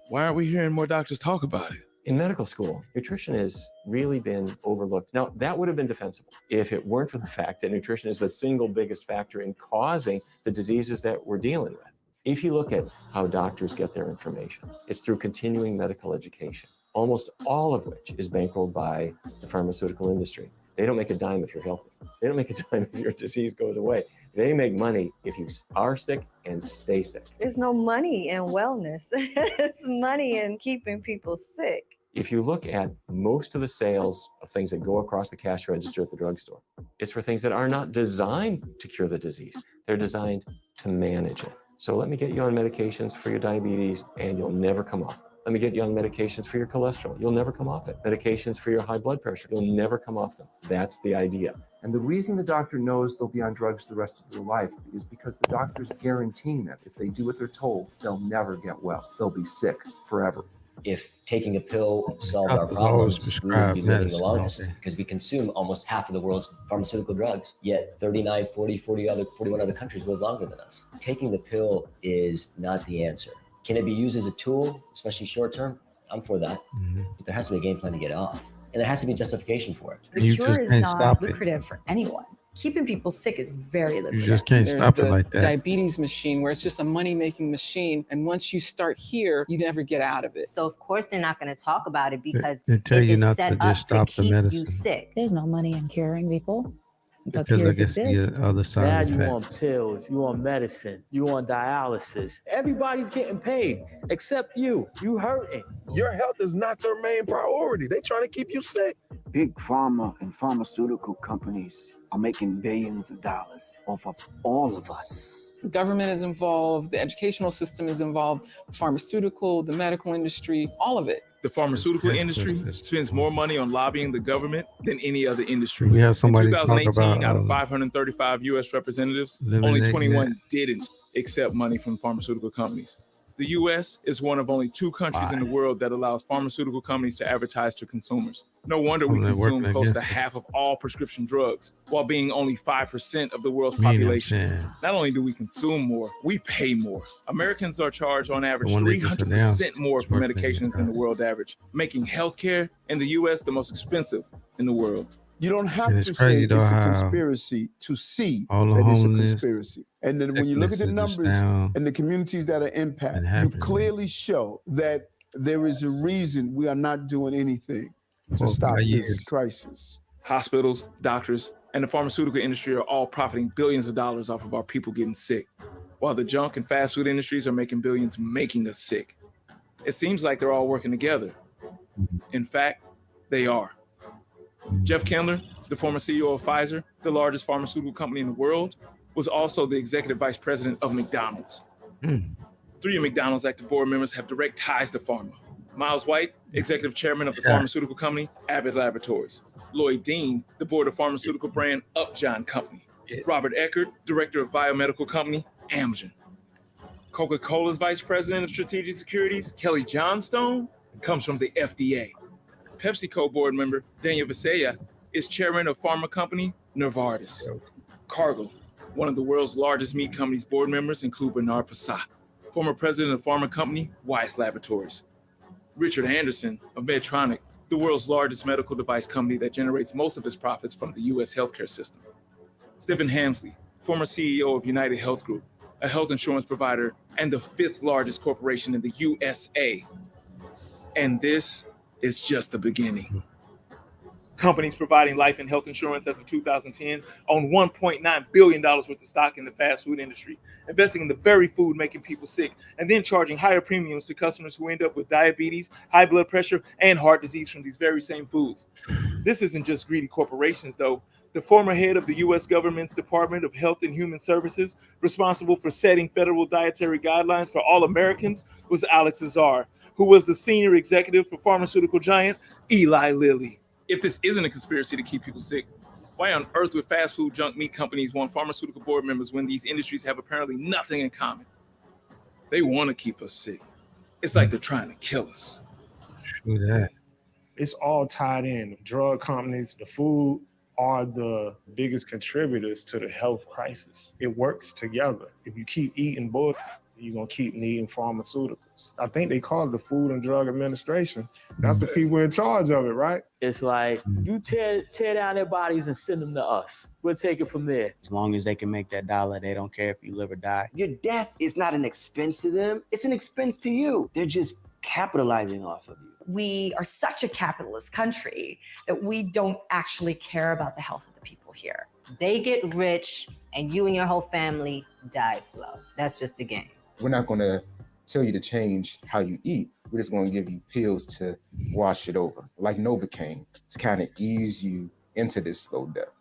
why aren't we hearing more doctors talk about it? In medical school, nutrition has really been overlooked. Now, that would have been defensible if it weren't for the fact that nutrition is the single biggest factor in causing the diseases that we're dealing with. If you look at how doctors get their information, it's through continuing medical education, almost all of which is bankrolled by the pharmaceutical industry. They don't make a dime if you're healthy. They don't make a dime if your disease goes away. They make money if you are sick and stay sick. There's no money in wellness. It's money in keeping people sick. If you look at most of the sales of things that go across the cash register at the drugstore, it's for things that are not designed to cure the disease. They're designed to manage it. So let me get you on medications for your diabetes and you'll never come off. Let me get you on medications for your cholesterol. You'll never come off it. Medications for your high blood pressure. You'll never come off them. That's the idea. And the reason the doctor knows they'll be on drugs the rest of their life is because the doctor's guaranteeing that if they do what they're told, they'll never get well. They'll be sick forever. If taking a pill solved our Doctors always problems, we would prescribe be living the medicine, longest don't they? because we consume almost half of the world's pharmaceutical drugs, yet 39, 40, 41 other countries live longer than us. Taking the pill is not the answer. Can it be used as a tool, especially short term? I'm for that. But there has to be a game plan to get it off. And there has to be justification for it. You The just cure is can't not stop it. lucrative for anyone. Keeping people sick is very lucrative. You just can't There's stop the it like that. diabetes machine where it's just a money-making machine. And once you start here, you never get out of it. So of course they're not going to talk about it because They tell it you is not set to up just stop to the keep you medicine. sick. There's no money in curing people. But Because I cures guess exist. the other Now side you on effects. pills, you on medicine, you on dialysis. Everybody's getting paid except you. You hurting. Your health is not their main priority. They trying to keep you sick. Big pharma and pharmaceutical companies are making billions of dollars off of all of us. Government is involved, the educational system is involved, pharmaceutical, the medical industry, all of it. The pharmaceutical industry spends more money on lobbying the government than any other industry. We have somebody In talk 2018, about, out of 535 U.S. representatives, only eliminating 21 that. didn't accept money from pharmaceutical companies. The U.S. is one of only 2 countries in the world that allows pharmaceutical companies to advertise to consumers. No wonder we Well, they're consume working close to against us. half of all prescription drugs, while being only 5% of the world's Me, I'm population. saying. Not only do we consume more, we pay more. Americans are charged on average The one they just 300% announced more is for working medications against than the us. world average, making healthcare in the U.S. the most expensive in the world. You don't have And to it's say crazy though it's a how conspiracy to see all the that it's a homeless, conspiracy. And then when you look at the sickness is just numbers down and the communities that are impacted, you happening. clearly show that there is a reason we are not doing anything to For stop 5 this years. crisis. Hospitals, doctors, and the pharmaceutical industry are all profiting billions of dollars off of our people getting sick, while the junk and fast food industries are making billions making us sick. It seems like they're all working together. In fact, they are. Jeff Kendler, the former CEO of Pfizer, the largest pharmaceutical company in the world, was also the executive vice president of McDonald's. 3 of McDonald's active board members have direct ties to pharma. Miles White, executive chairman of the pharmaceutical company Abbott Laboratories. Lloyd Dean, the board of pharmaceutical brand Upjohn Company. Robert Eckert, director of biomedical company Amgen. Coca-Cola's vice president of strategic securities, Kelly Johnstone, comes from the FDA. PepsiCo board member Daniel Visaya is chairman of pharma company Novartis. Cargill, one of the world's largest meat companies board members, include Bernard Passat, former president of pharma company Wyeth Laboratories. Richard Anderson of Medtronic, the world's largest medical device company that generates most of its profits from the U.S. healthcare system. Stephen Hamsley, former CEO of United Health Group, a health insurance provider and the 5th largest corporation in the USA. And this is just the beginning. companies providing life and health insurance as of 2010 own $1.9 billion worth of stock in the fast food industry, investing in the very food making people sick, and then charging higher premiums to customers who end up with diabetes, high blood pressure, and heart disease from these very same foods. This isn't just greedy corporations, though. The former head of the U.S. government's Department of Health and Human Services, responsible for setting federal dietary guidelines for all Americans, was Alex Azar, who was the senior executive for pharmaceutical giant Eli Lilly. If this isn't a conspiracy to keep people sick, why on earth would fast food junk meat companies want pharmaceutical board members when these industries have apparently nothing in common? They want to keep us sick. It's like they're trying to kill us. True that. It's all tied in. The drug companies, the food are the biggest contributors to the health crisis. It works together. If you keep eating bull, you're going to keep needing pharmaceuticals. I think they call it the Food and Drug Administration. That's the people in charge of it, right? It's like, you tear down their bodies and send them to us. We'll take it from there. As long as they can make that dollar, they don't care if you live or die. Your death is not an expense to them. It's an expense to you. They're just capitalizing off of you. We are such a capitalist country that we don't actually care about the health of the people here. They get rich and you and your whole family die slow. That's just the game. We're not going to tell you to change how you eat. We're just going to give you pills to wash it over, like Novocaine, to kind of ease you into this slow death.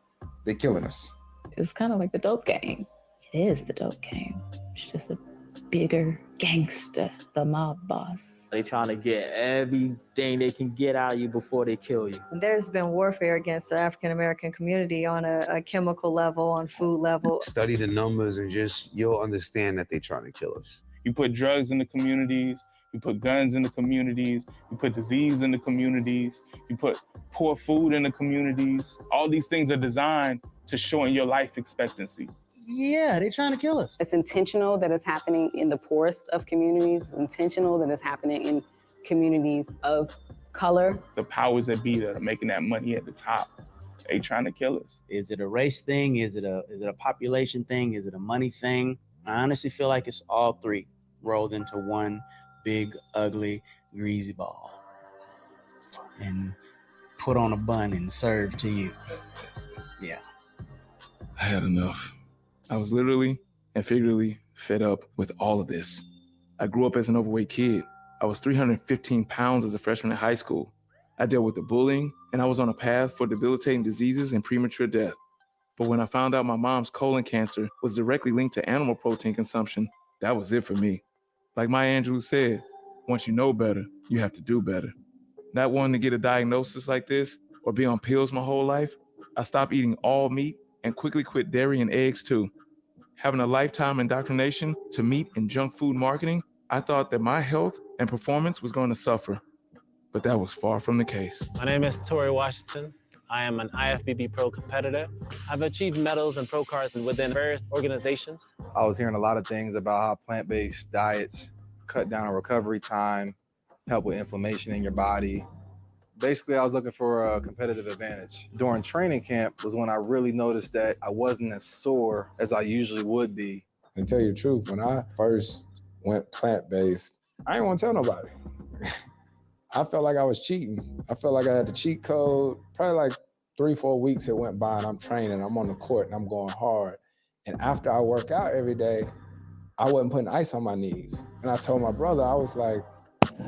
They're killing us. It's kind of like the dope game. It is the dope game. It's just a bigger gangster, the mob boss. They trying to get everything they can get out of you before they kill you. There's been warfare against the African American community on a chemical level, on food level. Study the numbers and you'll understand that they're trying to kill us. You put drugs in the communities, you put guns in the communities, you put disease in the communities, you put poor food in the communities. All these things are designed to shorten your life expectancy. Yeah, they're trying to kill us. It's intentional that it's happening in the poorest of communities. It's intentional that it's happening in communities of color. The powers that be that are making that money at the top, they trying to kill us. Is it a race thing? Is it a population thing? Is it a money thing? I honestly feel like it's all three rolled into one big, ugly, greasy ball and put on a bun and served to you. Yeah. I had enough. I was literally and figuratively fed up with all of this. I grew up as an overweight kid. I was 315 pounds as a freshman in high school. I dealt with the bullying, and I was on a path for debilitating diseases and premature death. But when I found out my mom's colon cancer was directly linked to animal protein consumption, that was it for me. Like Maya Angelou said, once you know better, you have to do better. Not wanting to get a diagnosis like this or be on pills my whole life, I stopped eating all meat and quickly quit dairy and eggs too. Having a lifetime indoctrination to meat and junk food marketing, I thought that my health and performance was going to suffer. But that was far from the case. My name is Tori Washington. I am an IFBB Pro competitor. I've achieved medals and pro cards within various organizations. I was hearing a lot of things about how plant-based diets cut down on recovery time, help with inflammation in your body. Basically, I was looking for a competitive advantage. During training camp was when I really noticed that I wasn't as sore as I usually would be. And tell you the truth, when I first went plant-based, I didn't want to tell nobody. I felt like I was cheating. I felt like I had the cheat code. Probably like 3-4 weeks it went by and I'm training, I'm on the court and I'm going hard. And after I work out every day, I wasn't putting ice on my knees. And I told my brother, I was like,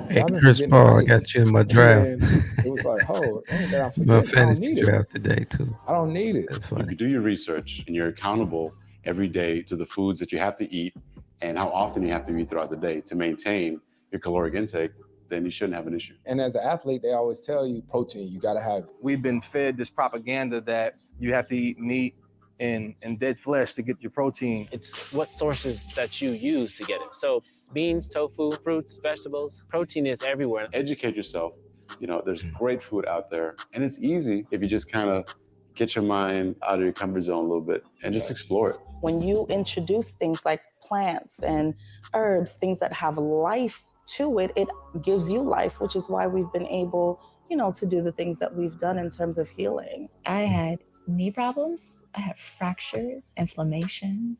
hey, Chris Paul, I got you in my draft. It was like, oh, I'm my fantasy draft today too. I don't need it. That's funny. If you do your research and you're accountable every day to the foods that you have to eat and how often you have to eat throughout the day to maintain your caloric intake, then you shouldn't have an issue. And as an athlete, they always tell you protein, you gotta have it. We've been fed this propaganda that you have to eat meat and dead flesh to get your protein. It's what sources that you use to get it. So beans, tofu, fruits, vegetables, protein is everywhere. Educate yourself. You know, there's great food out there and it's easy if you just kind of get your mind out of your comfort zone a little bit and just explore it. When you introduce things like plants and herbs, things that have life to it, it gives you life, which is why we've been able, to do the things that we've done in terms of healing. I had knee problems. I had fractures, inflammation,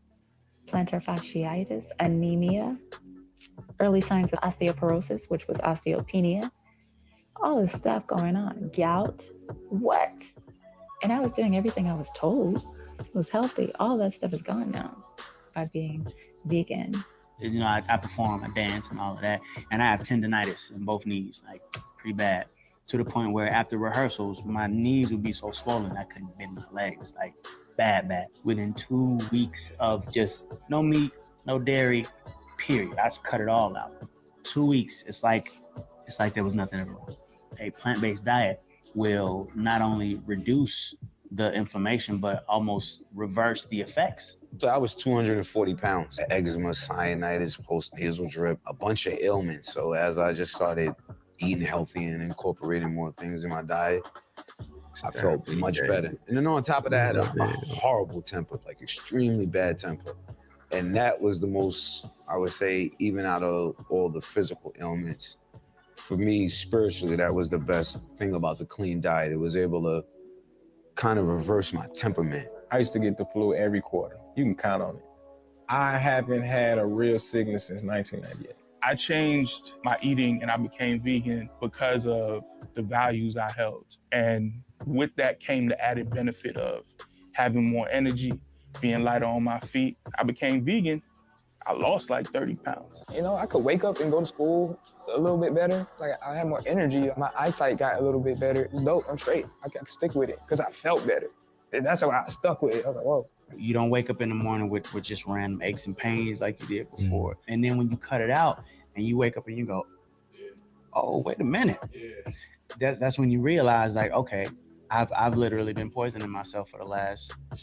plantar fasciitis, anemia, early signs of osteoporosis, which was osteopenia. all this stuff going on. Gout, what? And I was doing everything I was told was healthy. All that stuff is gone now by being vegan. You know, I perform, I dance and all of that. And I have tendonitis in both knees, like pretty bad. To the point where after rehearsals, my knees would be so swollen I couldn't bend my legs, like bad. Within 2 weeks of just no meat, no dairy, period. I just cut it all out. 2 weeks, it's like there was nothing ever wrong. A plant-based diet will not only reduce the inflammation, but almost reverse the effects. So I was 240 pounds. Eczema, sinusitis, post-nasal drip, a bunch of ailments. So as I just started eating healthy and incorporating more things in my diet, I felt much better. And then on top of that, I had a horrible temper, like extremely bad temper. And that was the most, I would say, even out of all the physical ailments, for me, spiritually, that was the best thing about the clean diet. It was able to kind of reverse my temperament. I used to get the flu every quarter. You can count on it. I haven't had a real sickness since 1998. I changed my eating and I became vegan because of the values I held. And with that came the added benefit of having more energy, being lighter on my feet. I became vegan. I lost like 30 pounds. You know, I could wake up and go to school a little bit better. Like, I had more energy. My eyesight got a little bit better. It's dope, I'm straight. I can stick with it because I felt better. And that's why I stuck with it. I was like, whoa. You don't wake up in the morning with just random aches and pains like you did before. And then when you cut it out and you wake up and you go, oh, wait a minute. That's when you realize, like, okay, I've literally been poisoning myself for the last, I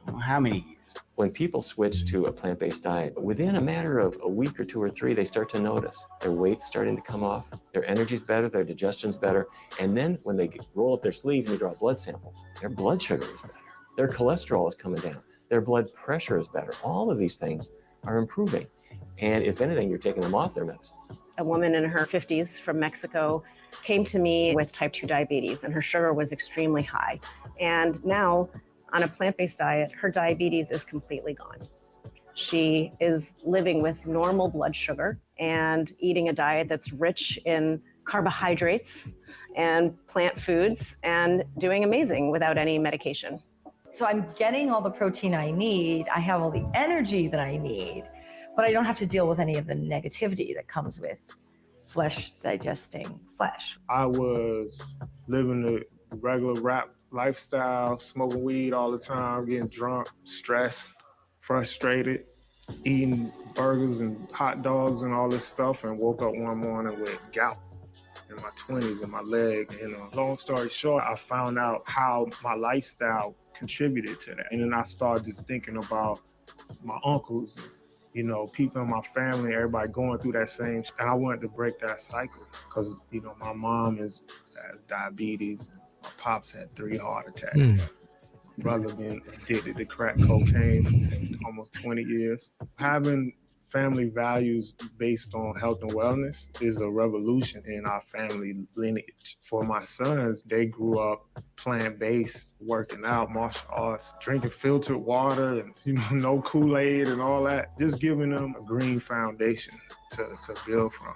don't know how many years. When people switch to a plant-based diet, within a matter of a week or 2 or 3, they start to notice their weight's starting to come off, their energy's better, their digestion's better, and then when they roll up their sleeve and they draw a blood sample, their blood sugar is better, their cholesterol is coming down, their blood pressure is better. All of these things are improving. And if anything, you're taking them off their medicines. A woman in her 50s from Mexico came to me with type 2 diabetes, and her sugar was extremely high. And now, on a plant-based diet, her diabetes is completely gone. She is living with normal blood sugar and eating a diet that's rich in carbohydrates and plant foods and doing amazing without any medication. So I'm getting all the protein I need. I have all the energy that I need, but I don't have to deal with any of the negativity that comes with flesh digesting flesh. I was living a regular rap lifestyle, smoking weed all the time, getting drunk, stressed, frustrated, eating burgers and hot dogs and all this stuff, and woke up one morning with gout in my 20s in my leg. And long story short, I found out how my lifestyle contributed to that. And then I started just thinking about my uncles, you know, people in my family, everybody going through that same, and I wanted to break that cycle because, you know, my mom has diabetes. My pops had 3 heart attacks. My brother been addicted to crack cocaine for almost 20 years. Having family values based on health and wellness is a revolution in our family lineage. For my sons, they grew up plant-based, working out, martial arts, drinking filtered water and, you know, no Kool-Aid and all that. Just giving them a green foundation to build from.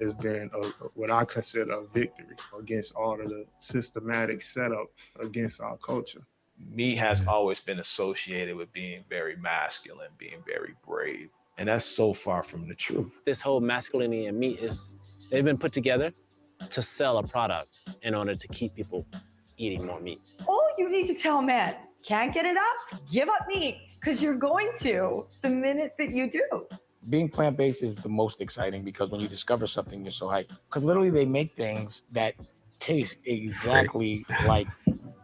Has been what I consider a victory against all of the systematic setup against our culture. Meat has always been associated with being very masculine, being very brave. And that's so far from the truth. This whole masculinity and meat they've been put together to sell a product in order to keep people eating more meat. All you need to tell men, can't get it up, give up meat, because you're going to the minute that you do. Being plant-based is the most exciting because when you discover something, you're so hyped. Because literally they make things that taste exactly like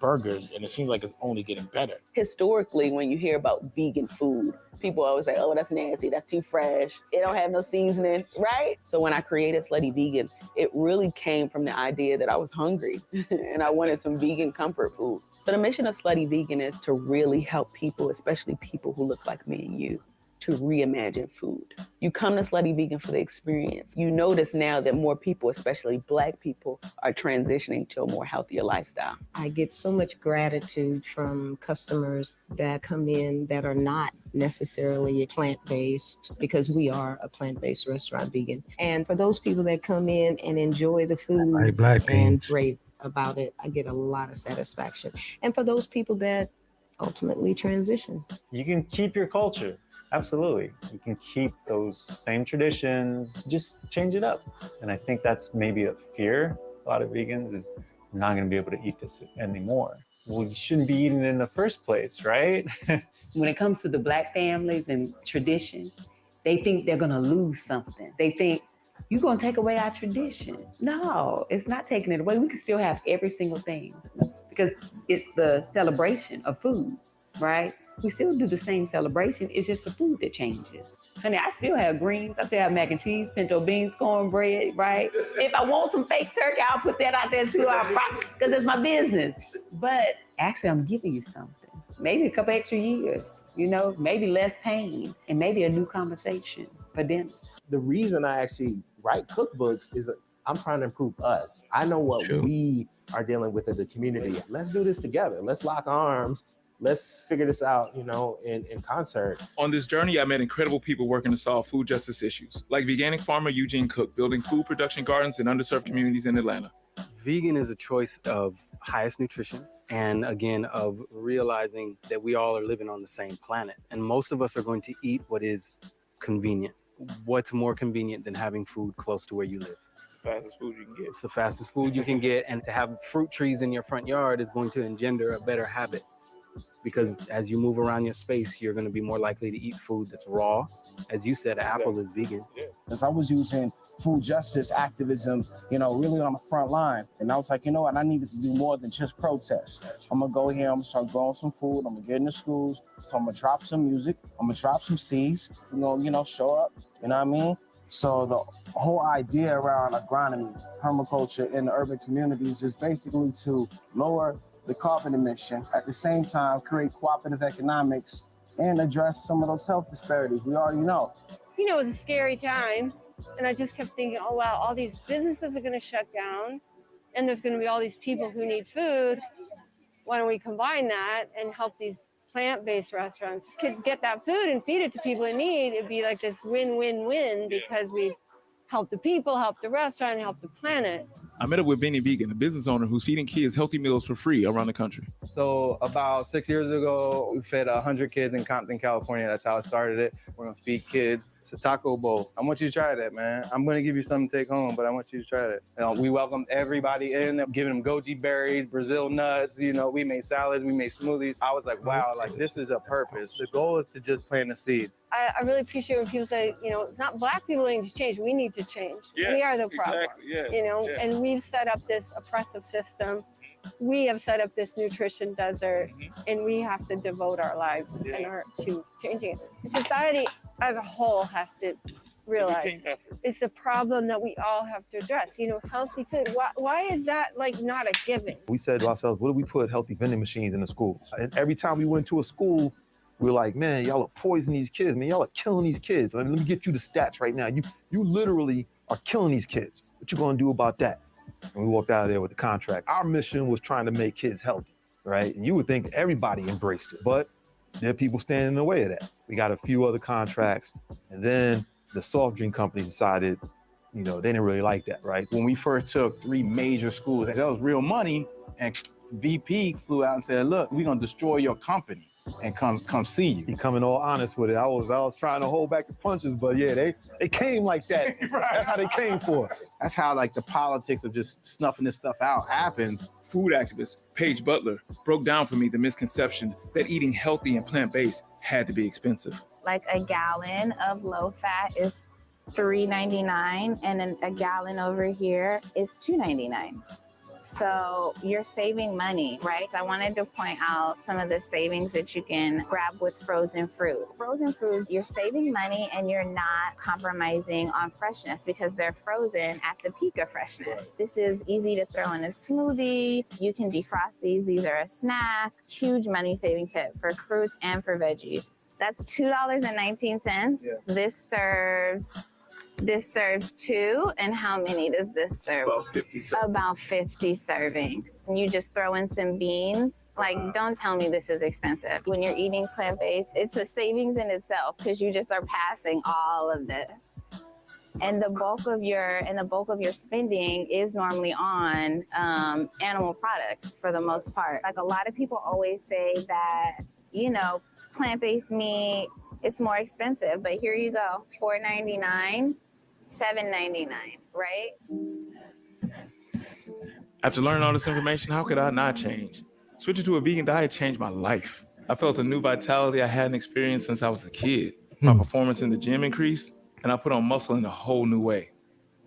burgers, and it seems like it's only getting better. Historically, when you hear about vegan food, people always say, oh, that's nasty, that's too fresh, it don't have no seasoning, right? So when I created Slutty Vegan, it really came from the idea that I was hungry and I wanted some vegan comfort food. So the mission of Slutty Vegan is to really help people, especially people who look like me and you, to reimagine food. You come to Slutty Vegan for the experience. You notice now that more people, especially Black people, are transitioning to a more healthier lifestyle. I get so much gratitude from customers that come in that are not necessarily plant-based, because we are a plant-based restaurant, vegan. And for those people that come in and enjoy the food Like black and beans. rave about it, I get a lot of satisfaction. And for those people that ultimately transition. You can keep your culture. Absolutely. You can keep those same traditions, just change it up. And I think that's maybe a fear a lot of vegans is, I'm not going to be able to eat this anymore. Well, you shouldn't be eating it in the first place, right? When it comes to the Black families and tradition, they think they're going to lose something. They think, you're going to take away our tradition. No, it's not taking it away. We can still have every single thing because it's the celebration of food, right? We still do the same celebration. It's just the food that changes. Honey, I still have greens. I still have mac and cheese, pinto beans, cornbread, right? If I want some fake turkey, I'll put that out there too. Because it's my business. But actually, I'm giving you something. Maybe a couple extra years, maybe less pain, and maybe a new conversation for dinner. The reason I actually write cookbooks is I'm trying to improve us. I know what we are dealing with as a community. Let's do this together. Let's lock arms. Let's figure this out, in concert. On this journey, I met incredible people working to solve food justice issues, like veganic farmer Eugene Cook, building food production gardens in underserved communities in Atlanta. Vegan is a choice of highest nutrition, and again, of realizing that we all are living on the same planet. And most of us are going to eat what is convenient. What's more convenient than having food close to where you live? It's the fastest food you can get. It's the fastest food you can get, and to have fruit trees in your front yard is going to engender a better habit. Because as you move around your space, you're going to be more likely to eat food that's raw. As you said, apple is vegan. Because I was using food justice activism, really on the front line. And I was like, what? I needed to do more than just protest. I'm going to go here, I'm going to start growing some food, I'm going to get into schools, so I'm going to drop some music, I'm going to drop some seeds, show up, you know what I mean? So the whole idea around agronomy, permaculture in the urban communities is basically to lower the carbon emission, at the same time create cooperative economics and address some of those health disparities we already know. It was a scary time, and I just kept thinking, oh wow, all these businesses are going to shut down, and there's going to be all these people who need food. Why don't we combine that and help these plant-based restaurants could get that food and feed it to people in need? It'd be like this win-win-win because we help the people, help the restaurant, and help the planet. I met up with Benny Vegan, a business owner who's feeding kids healthy meals for free around the country. So about 6 years ago, we fed 100 kids in Compton, California. That's how I started it. We're gonna feed kids. It's a taco bowl. I want you to try that, man. I'm gonna give you something to take home, but I want you to try that. We welcomed everybody in, giving them goji berries, Brazil nuts. We made salads, we made smoothies. I was like, wow, this is a purpose. The goal is to just plant a seed. I really appreciate when people say, it's not Black people who need to change. We need to change. Yeah, we are the problem. Exactly. And we've set up this oppressive system. We have set up this nutrition desert, and we have to devote our lives to changing it. Society as a whole has to realize it's a problem that we all have to address. Healthy food. Why is that not a given? We said to ourselves, what do we put healthy vending machines in the schools? And every time we went to a school, we were like, man, y'all are poisoning these kids, man. Y'all are killing these kids. Let me get you the stats right now. You literally are killing these kids. What you gonna do about that? And we walked out of there with the contract. Our mission was trying to make kids healthy, right? And you would think everybody embraced it, but there are people standing in the way of that. We got a few other contracts, and then the soft drink company decided, they didn't really like that, right? When we first took 3 major schools, that was real money, and VP flew out and said, look, we're gonna destroy your company and come see you. He coming all honest with it. I was trying to hold back the punches, but yeah, they came like that. That's how they came for us. That's how the politics of just snuffing this stuff out happens. Food activist Paige Butler broke down for me the misconception that eating healthy and plant-based had to be expensive. Like a gallon of low fat is $3.99, and then a gallon over here is $2.99. So you're saving money, right? I wanted to point out some of the savings that you can grab with frozen fruit. Frozen fruit, you're saving money and you're not compromising on freshness because they're frozen at the peak of freshness. This is easy to throw in a smoothie. You can defrost these. These are a snack. Huge money saving tip for fruits and for veggies. That's $2.19. Yeah. This serves 2, and how many does this serve? About 50 servings. About 50 servings. And you just throw in some beans. Like, don't tell me this is expensive. When you're eating plant-based, it's a savings in itself because you just are passing all of this. And the bulk of your spending is normally on animal products for the most part. Like, a lot of people always say that, you know, plant-based meat, it's more expensive, but here you go, $4.99, $7.99, right? After learning all this information, how could I not change? Switching to a vegan diet changed my life. I felt a new vitality I hadn't experienced since I was a kid. My performance in the gym increased, and I put on muscle in a whole new way.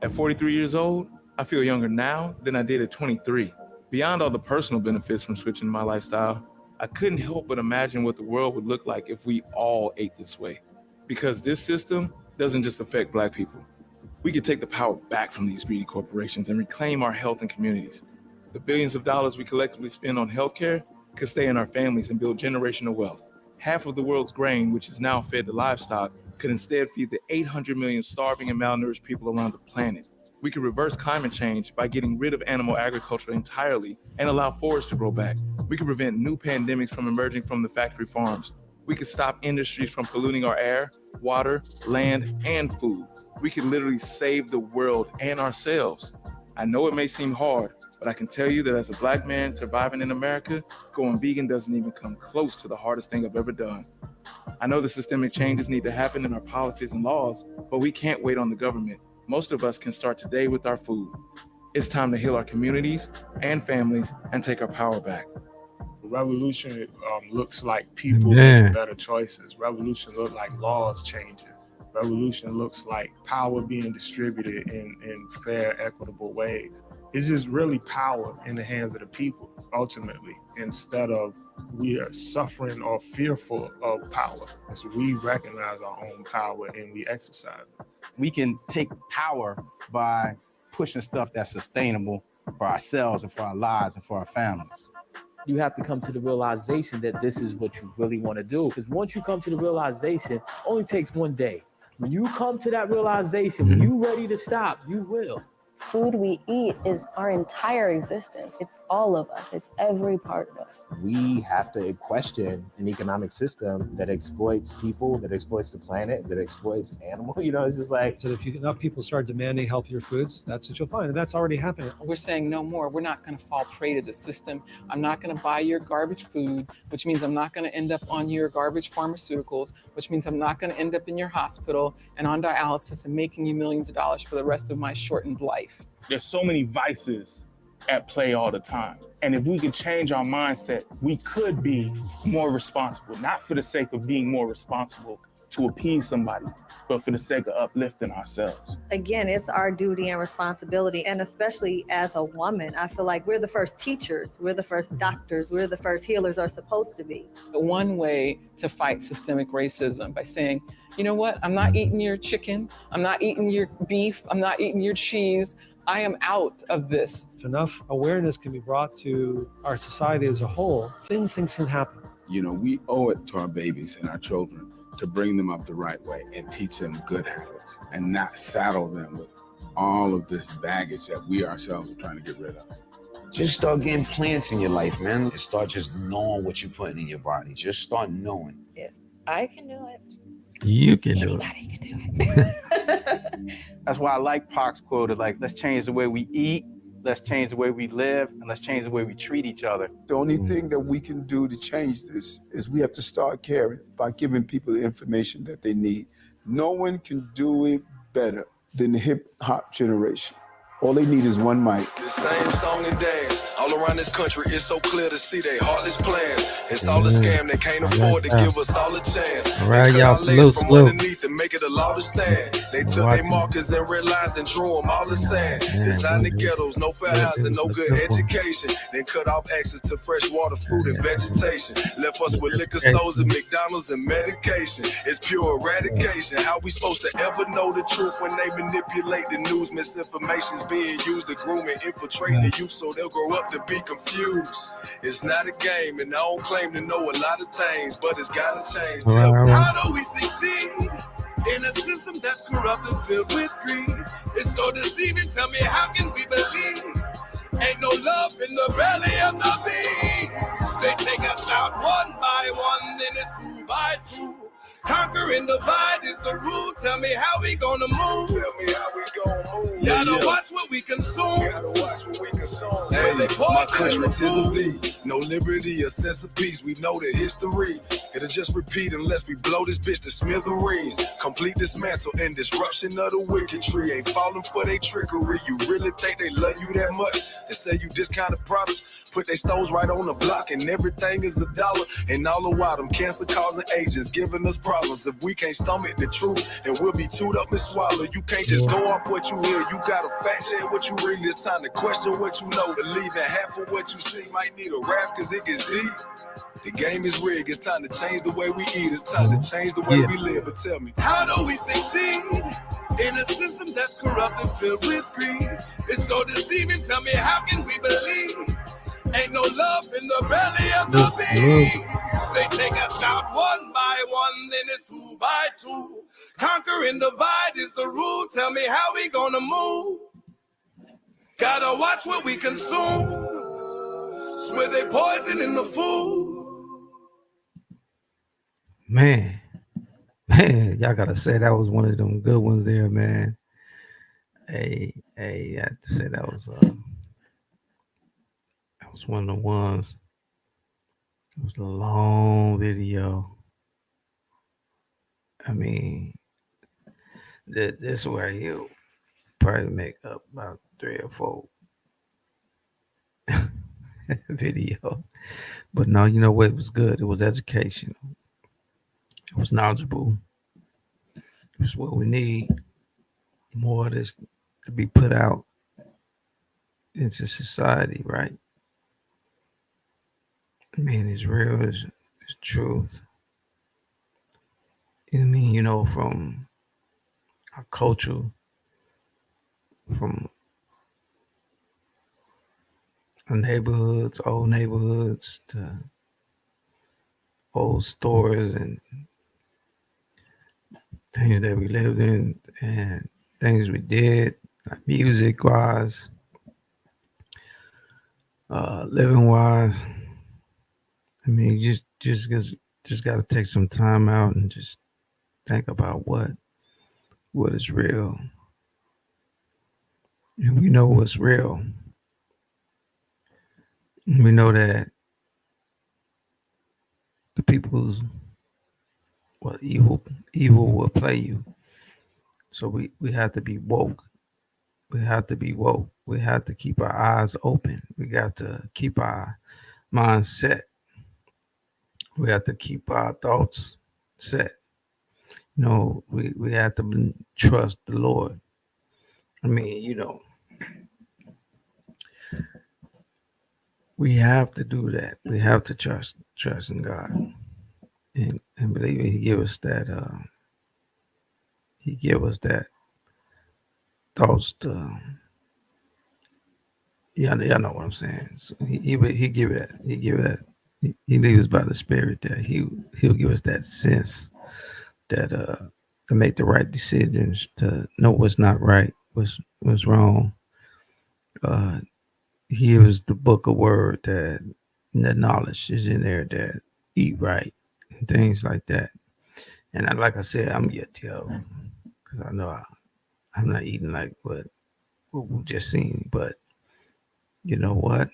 At 43 years old, I feel younger now than I did at 23. Beyond all the personal benefits from switching my lifestyle, I couldn't help but imagine what the world would look like if we all ate this way. Because this system doesn't just affect Black people. We could take the power back from these greedy corporations and reclaim our health and communities. The billions of dollars we collectively spend on healthcare could stay in our families and build generational wealth. Half of the world's grain, which is now fed to livestock, could instead feed the 800 million starving and malnourished people around the planet. We could reverse climate change by getting rid of animal agriculture entirely and allow forests to grow back. We could prevent new pandemics from emerging from the factory farms. We could stop industries from polluting our air, water, land, and food. We could literally save the world and ourselves. I know it may seem hard, but I can tell you that as a Black man surviving in America, going vegan doesn't even come close to the hardest thing I've ever done. I know the systemic changes need to happen in our policies and laws, but we can't wait on the government. Most of us can start today with our food. It's time to heal our communities and families and take our power back. Revolution looks like people making better choices. Revolution looks like laws changing. Revolution looks like power being distributed in fair, equitable ways. It's just really power in the hands of the people, ultimately, instead of we are suffering or fearful of power. So we recognize our own power and we exercise it. We can take power by pushing stuff that's sustainable for ourselves and for our lives and for our families. You have to come to the realization that this is what you really want to do. Because once you come to the realization, it only takes one day. When you come to that realization, when you're ready to stop, you will. Food we eat is our entire existence. It's all of us. It's every part of us. We have to question an economic system that exploits people, that exploits the planet, that exploits animals. You know, it's just like. So if enough people start demanding healthier foods, that's what you'll find. And that's already happening. We're saying no more. We're not going to fall prey to the system. I'm not going to buy your garbage food, which means I'm not going to end up on your garbage pharmaceuticals, which means I'm not going to end up in your hospital and on dialysis and making you millions of dollars for the rest of my shortened life. There's so many vices at play all the time. And if we could change our mindset, we could be more responsible, not for the sake of being more responsible to appease somebody, but for the sake of uplifting ourselves. Again, it's our duty and responsibility. And especially as a woman, I feel like we're the first teachers, we're the first doctors, we're the first healers are supposed to be. One way to fight systemic racism by saying, you know what, I'm not eating your chicken, I'm not eating your beef, I'm not eating your cheese, I am out of this. If enough awareness can be brought to our society as a whole, things can happen. You know, we owe it to our babies and our children to bring them up the right way and teach them good habits and not saddle them with all of this baggage that we ourselves are trying to get rid of. Just start getting plants in your life, man. And start just knowing what you're putting in your body. Just start knowing. If I can do it, you can do it. anybody can do it. That's why I like Pac's quote, like, let's change the way we eat, let's change the way we live, and let's change the way we treat each other. The only thing that we can do to change this is we have to start caring by giving people the information that they need. No one can do it better than the hip hop generation. All they need is one mic. The same song and dance all around this country. It's so clear to see they heartless plans. It's all a scam. They can't afford to give us all a chance. All right, y'all. Salute. make it a law to stand. They took their markers and red lines and drew them all the same. Designed the ghettos, no fair housing, no good education. Then cut off access to fresh water, food, and vegetation. Left us with liquor stores and McDonald's and medication. It's pure eradication. How we supposed to ever know the truth when they manipulate the news? Misinformation's being used to groom and infiltrate the youth so they'll grow up to be confused. It's not a game, and I don't claim to know a lot of things, but it's gotta change. Tell me, how do we succeed in a system that's corrupt and filled with greed? It's so deceiving. Tell me, how can we believe? Ain't no love in the belly of the beast. They take us out one by one, then it's 2 by 2. Conquer and divide is the rule. Tell me how we gonna move. Tell me how we gonna move. Gotta watch what we consume. Gotta watch what we consume. Hey, my country tis of thee. No liberty, a sense of peace. We know the history. It'll just repeat unless we blow this bitch to smithereens. Complete dismantle and disruption of the wicked tree. Ain't falling for they trickery. You really think they love you that much? They say you discounted products. Put their stoves right on the block and everything is $1. And all the while them cancer causing agents giving us problems. If we can't stomach the truth, then we'll be chewed up and swallowed. You can't just go off what you hear. You gotta fact check what you read. It's time to question what you know. Believing half of what you see might need a rap cause it gets deep. The game is rigged. It's time to change the way we eat. It's time to change the way we live. But tell me, how do we succeed in a system that's corrupt and filled with greed? It's so deceiving. Tell me, how can we believe? Ain't no love in the belly of the beast. They take us out one by one, then it's 2 by 2. Conquer and divide is the rule. Tell me how we gonna move. Gotta watch what we consume. Swear they poison in the food. Man, y'all gotta say that was one of them good ones there, man. Hey, I have to say that was one of the ones. It was a long video. I mean, this where you probably make up about 3 or 4 video. But no, you know what? It was good. It was educational. It was knowledgeable. It's what we need. More of this to be put out into society, right? I mean, it's real, it's truth. I mean, you know, from our culture, from our neighborhoods, old neighborhoods, to old stores and things that we lived in and things we did, like music-wise, living-wise. I mean, you just got to take some time out and just think about what is real. And we know what's real. We know that the people's evil will play you. So we have to be woke. We have to be woke. We have to keep our eyes open. We got to keep our minds set. We have to keep our thoughts set. You know, we have to trust the Lord. I mean, you know, we have to do that. We have to trust in God and believe He give us that. He give us that thoughts to. Y'all know what I'm saying. So he give it. He give it. He leads us by the Spirit that he'll give us that sense that to make the right decisions, to know what's not right, what's wrong. He gives the book of word that the knowledge is in there that eat right and things like that. And like I said, I'm guilty of because I know I'm not eating like what we just seen, but you know what?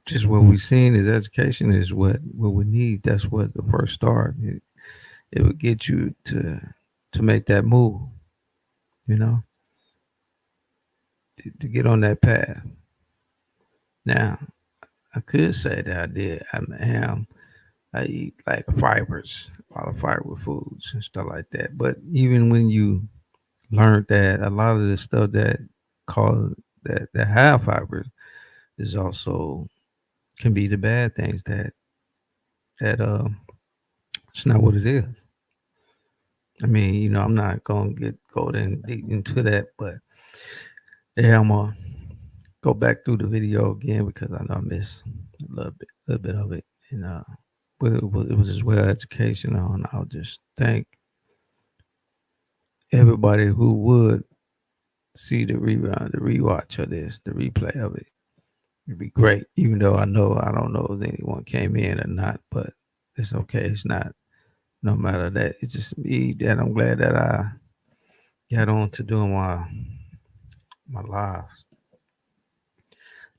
Just what we've seen is education is what we need. That's what the first start. It would get you to make that move, you know, to get on that path. Now, I could say that I am I eat like fibers, a lot of fiber foods and stuff like that. But even when you learn that a lot of the stuff that have fibers is also can be the bad things that it's not what it is. I mean, I'm not gonna go in deep into that, but yeah, I'm gonna go back through the video again because I know I missed a little bit of it, and but it was as well educational, and I'll just thank everybody who would see the rerun, the rewatch of this, the replay of it. It'd be great, even though I don't know if anyone came in or not, but it's okay. It's not. No matter that, it's just me that I'm glad that I got on to doing my lives.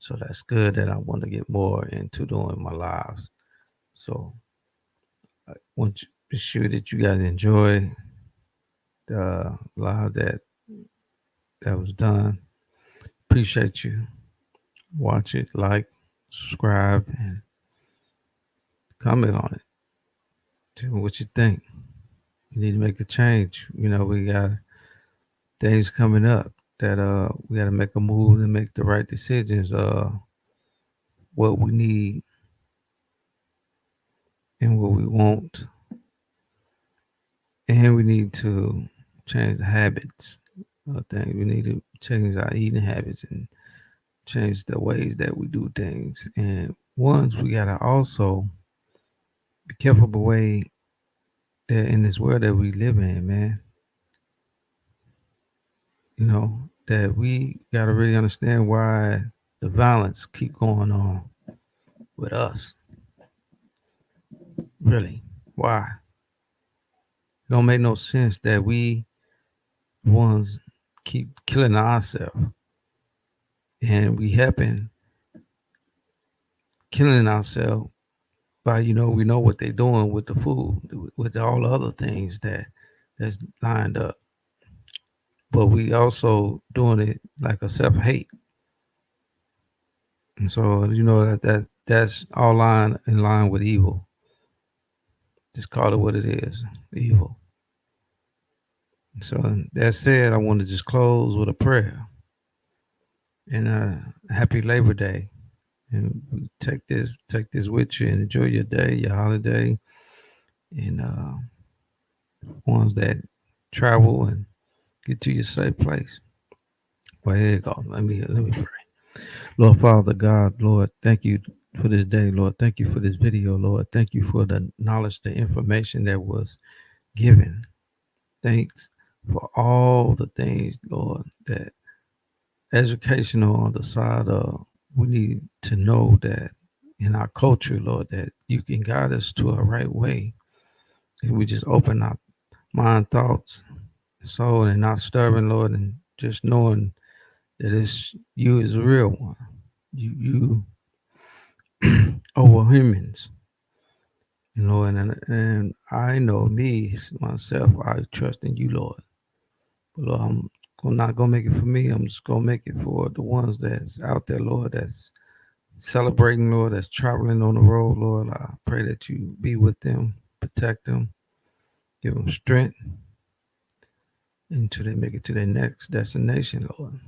So that's good that I want to get more into doing my lives. So I want you be sure that you guys enjoy the live that was done. Appreciate you. Watch it, like, subscribe, and comment on it. Tell me what you think. You need to make a change. We got things coming up that we got to make a move and make the right decisions. What we need and what we want, and we need to change the habits. Things we need to change our eating habits and change the ways that we do things. And ones we gotta also be careful the way that in this world that we live in, man. That we gotta really understand why the violence keep going on with us. Really, why? It don't make no sense that we ones keep killing ourselves, and we helping killing ourselves by we know what they're doing with the food, with all the other things that's lined up, but we also doing it like a self-hate. And so that's all in line with evil. Just call it what it is, evil. So that said, I want to just close with a prayer and a happy Labor Day. And take this with you and enjoy your day, your holiday, and ones that travel and get to your safe place. Well, here you go. Let me pray. Lord Father God, Lord, thank you for this day, Lord. Thank you for this video, Lord. Thank you for the knowledge, the information that was given. Thanks for all the things, Lord, that educational on the side of we need to know that in our culture, Lord, that you can guide us to a right way. If we just open our mind, thoughts, soul, and not stubborn, Lord, and just knowing that it's you is the real one. You over humans. And I know me, myself, I trust in you, Lord. But Lord, I'm not gonna make it for me. I'm just gonna make it for the ones that's out there, Lord, that's celebrating, Lord, that's traveling on the road, Lord. I pray that you be with them, protect them, give them strength until they make it to their next destination, Lord.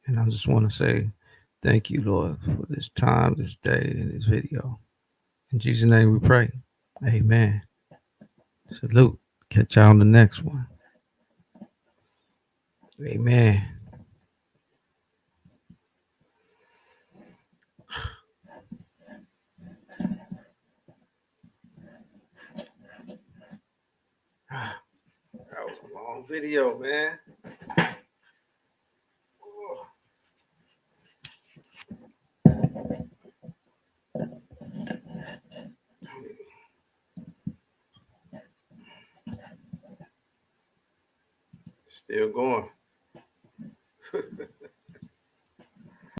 And I just want to say thank you, Lord, for this time, this day, and this video. In Jesus' name we pray. Amen. Salute. Catch y'all on the next one. Amen. That was a long video, man. Still going.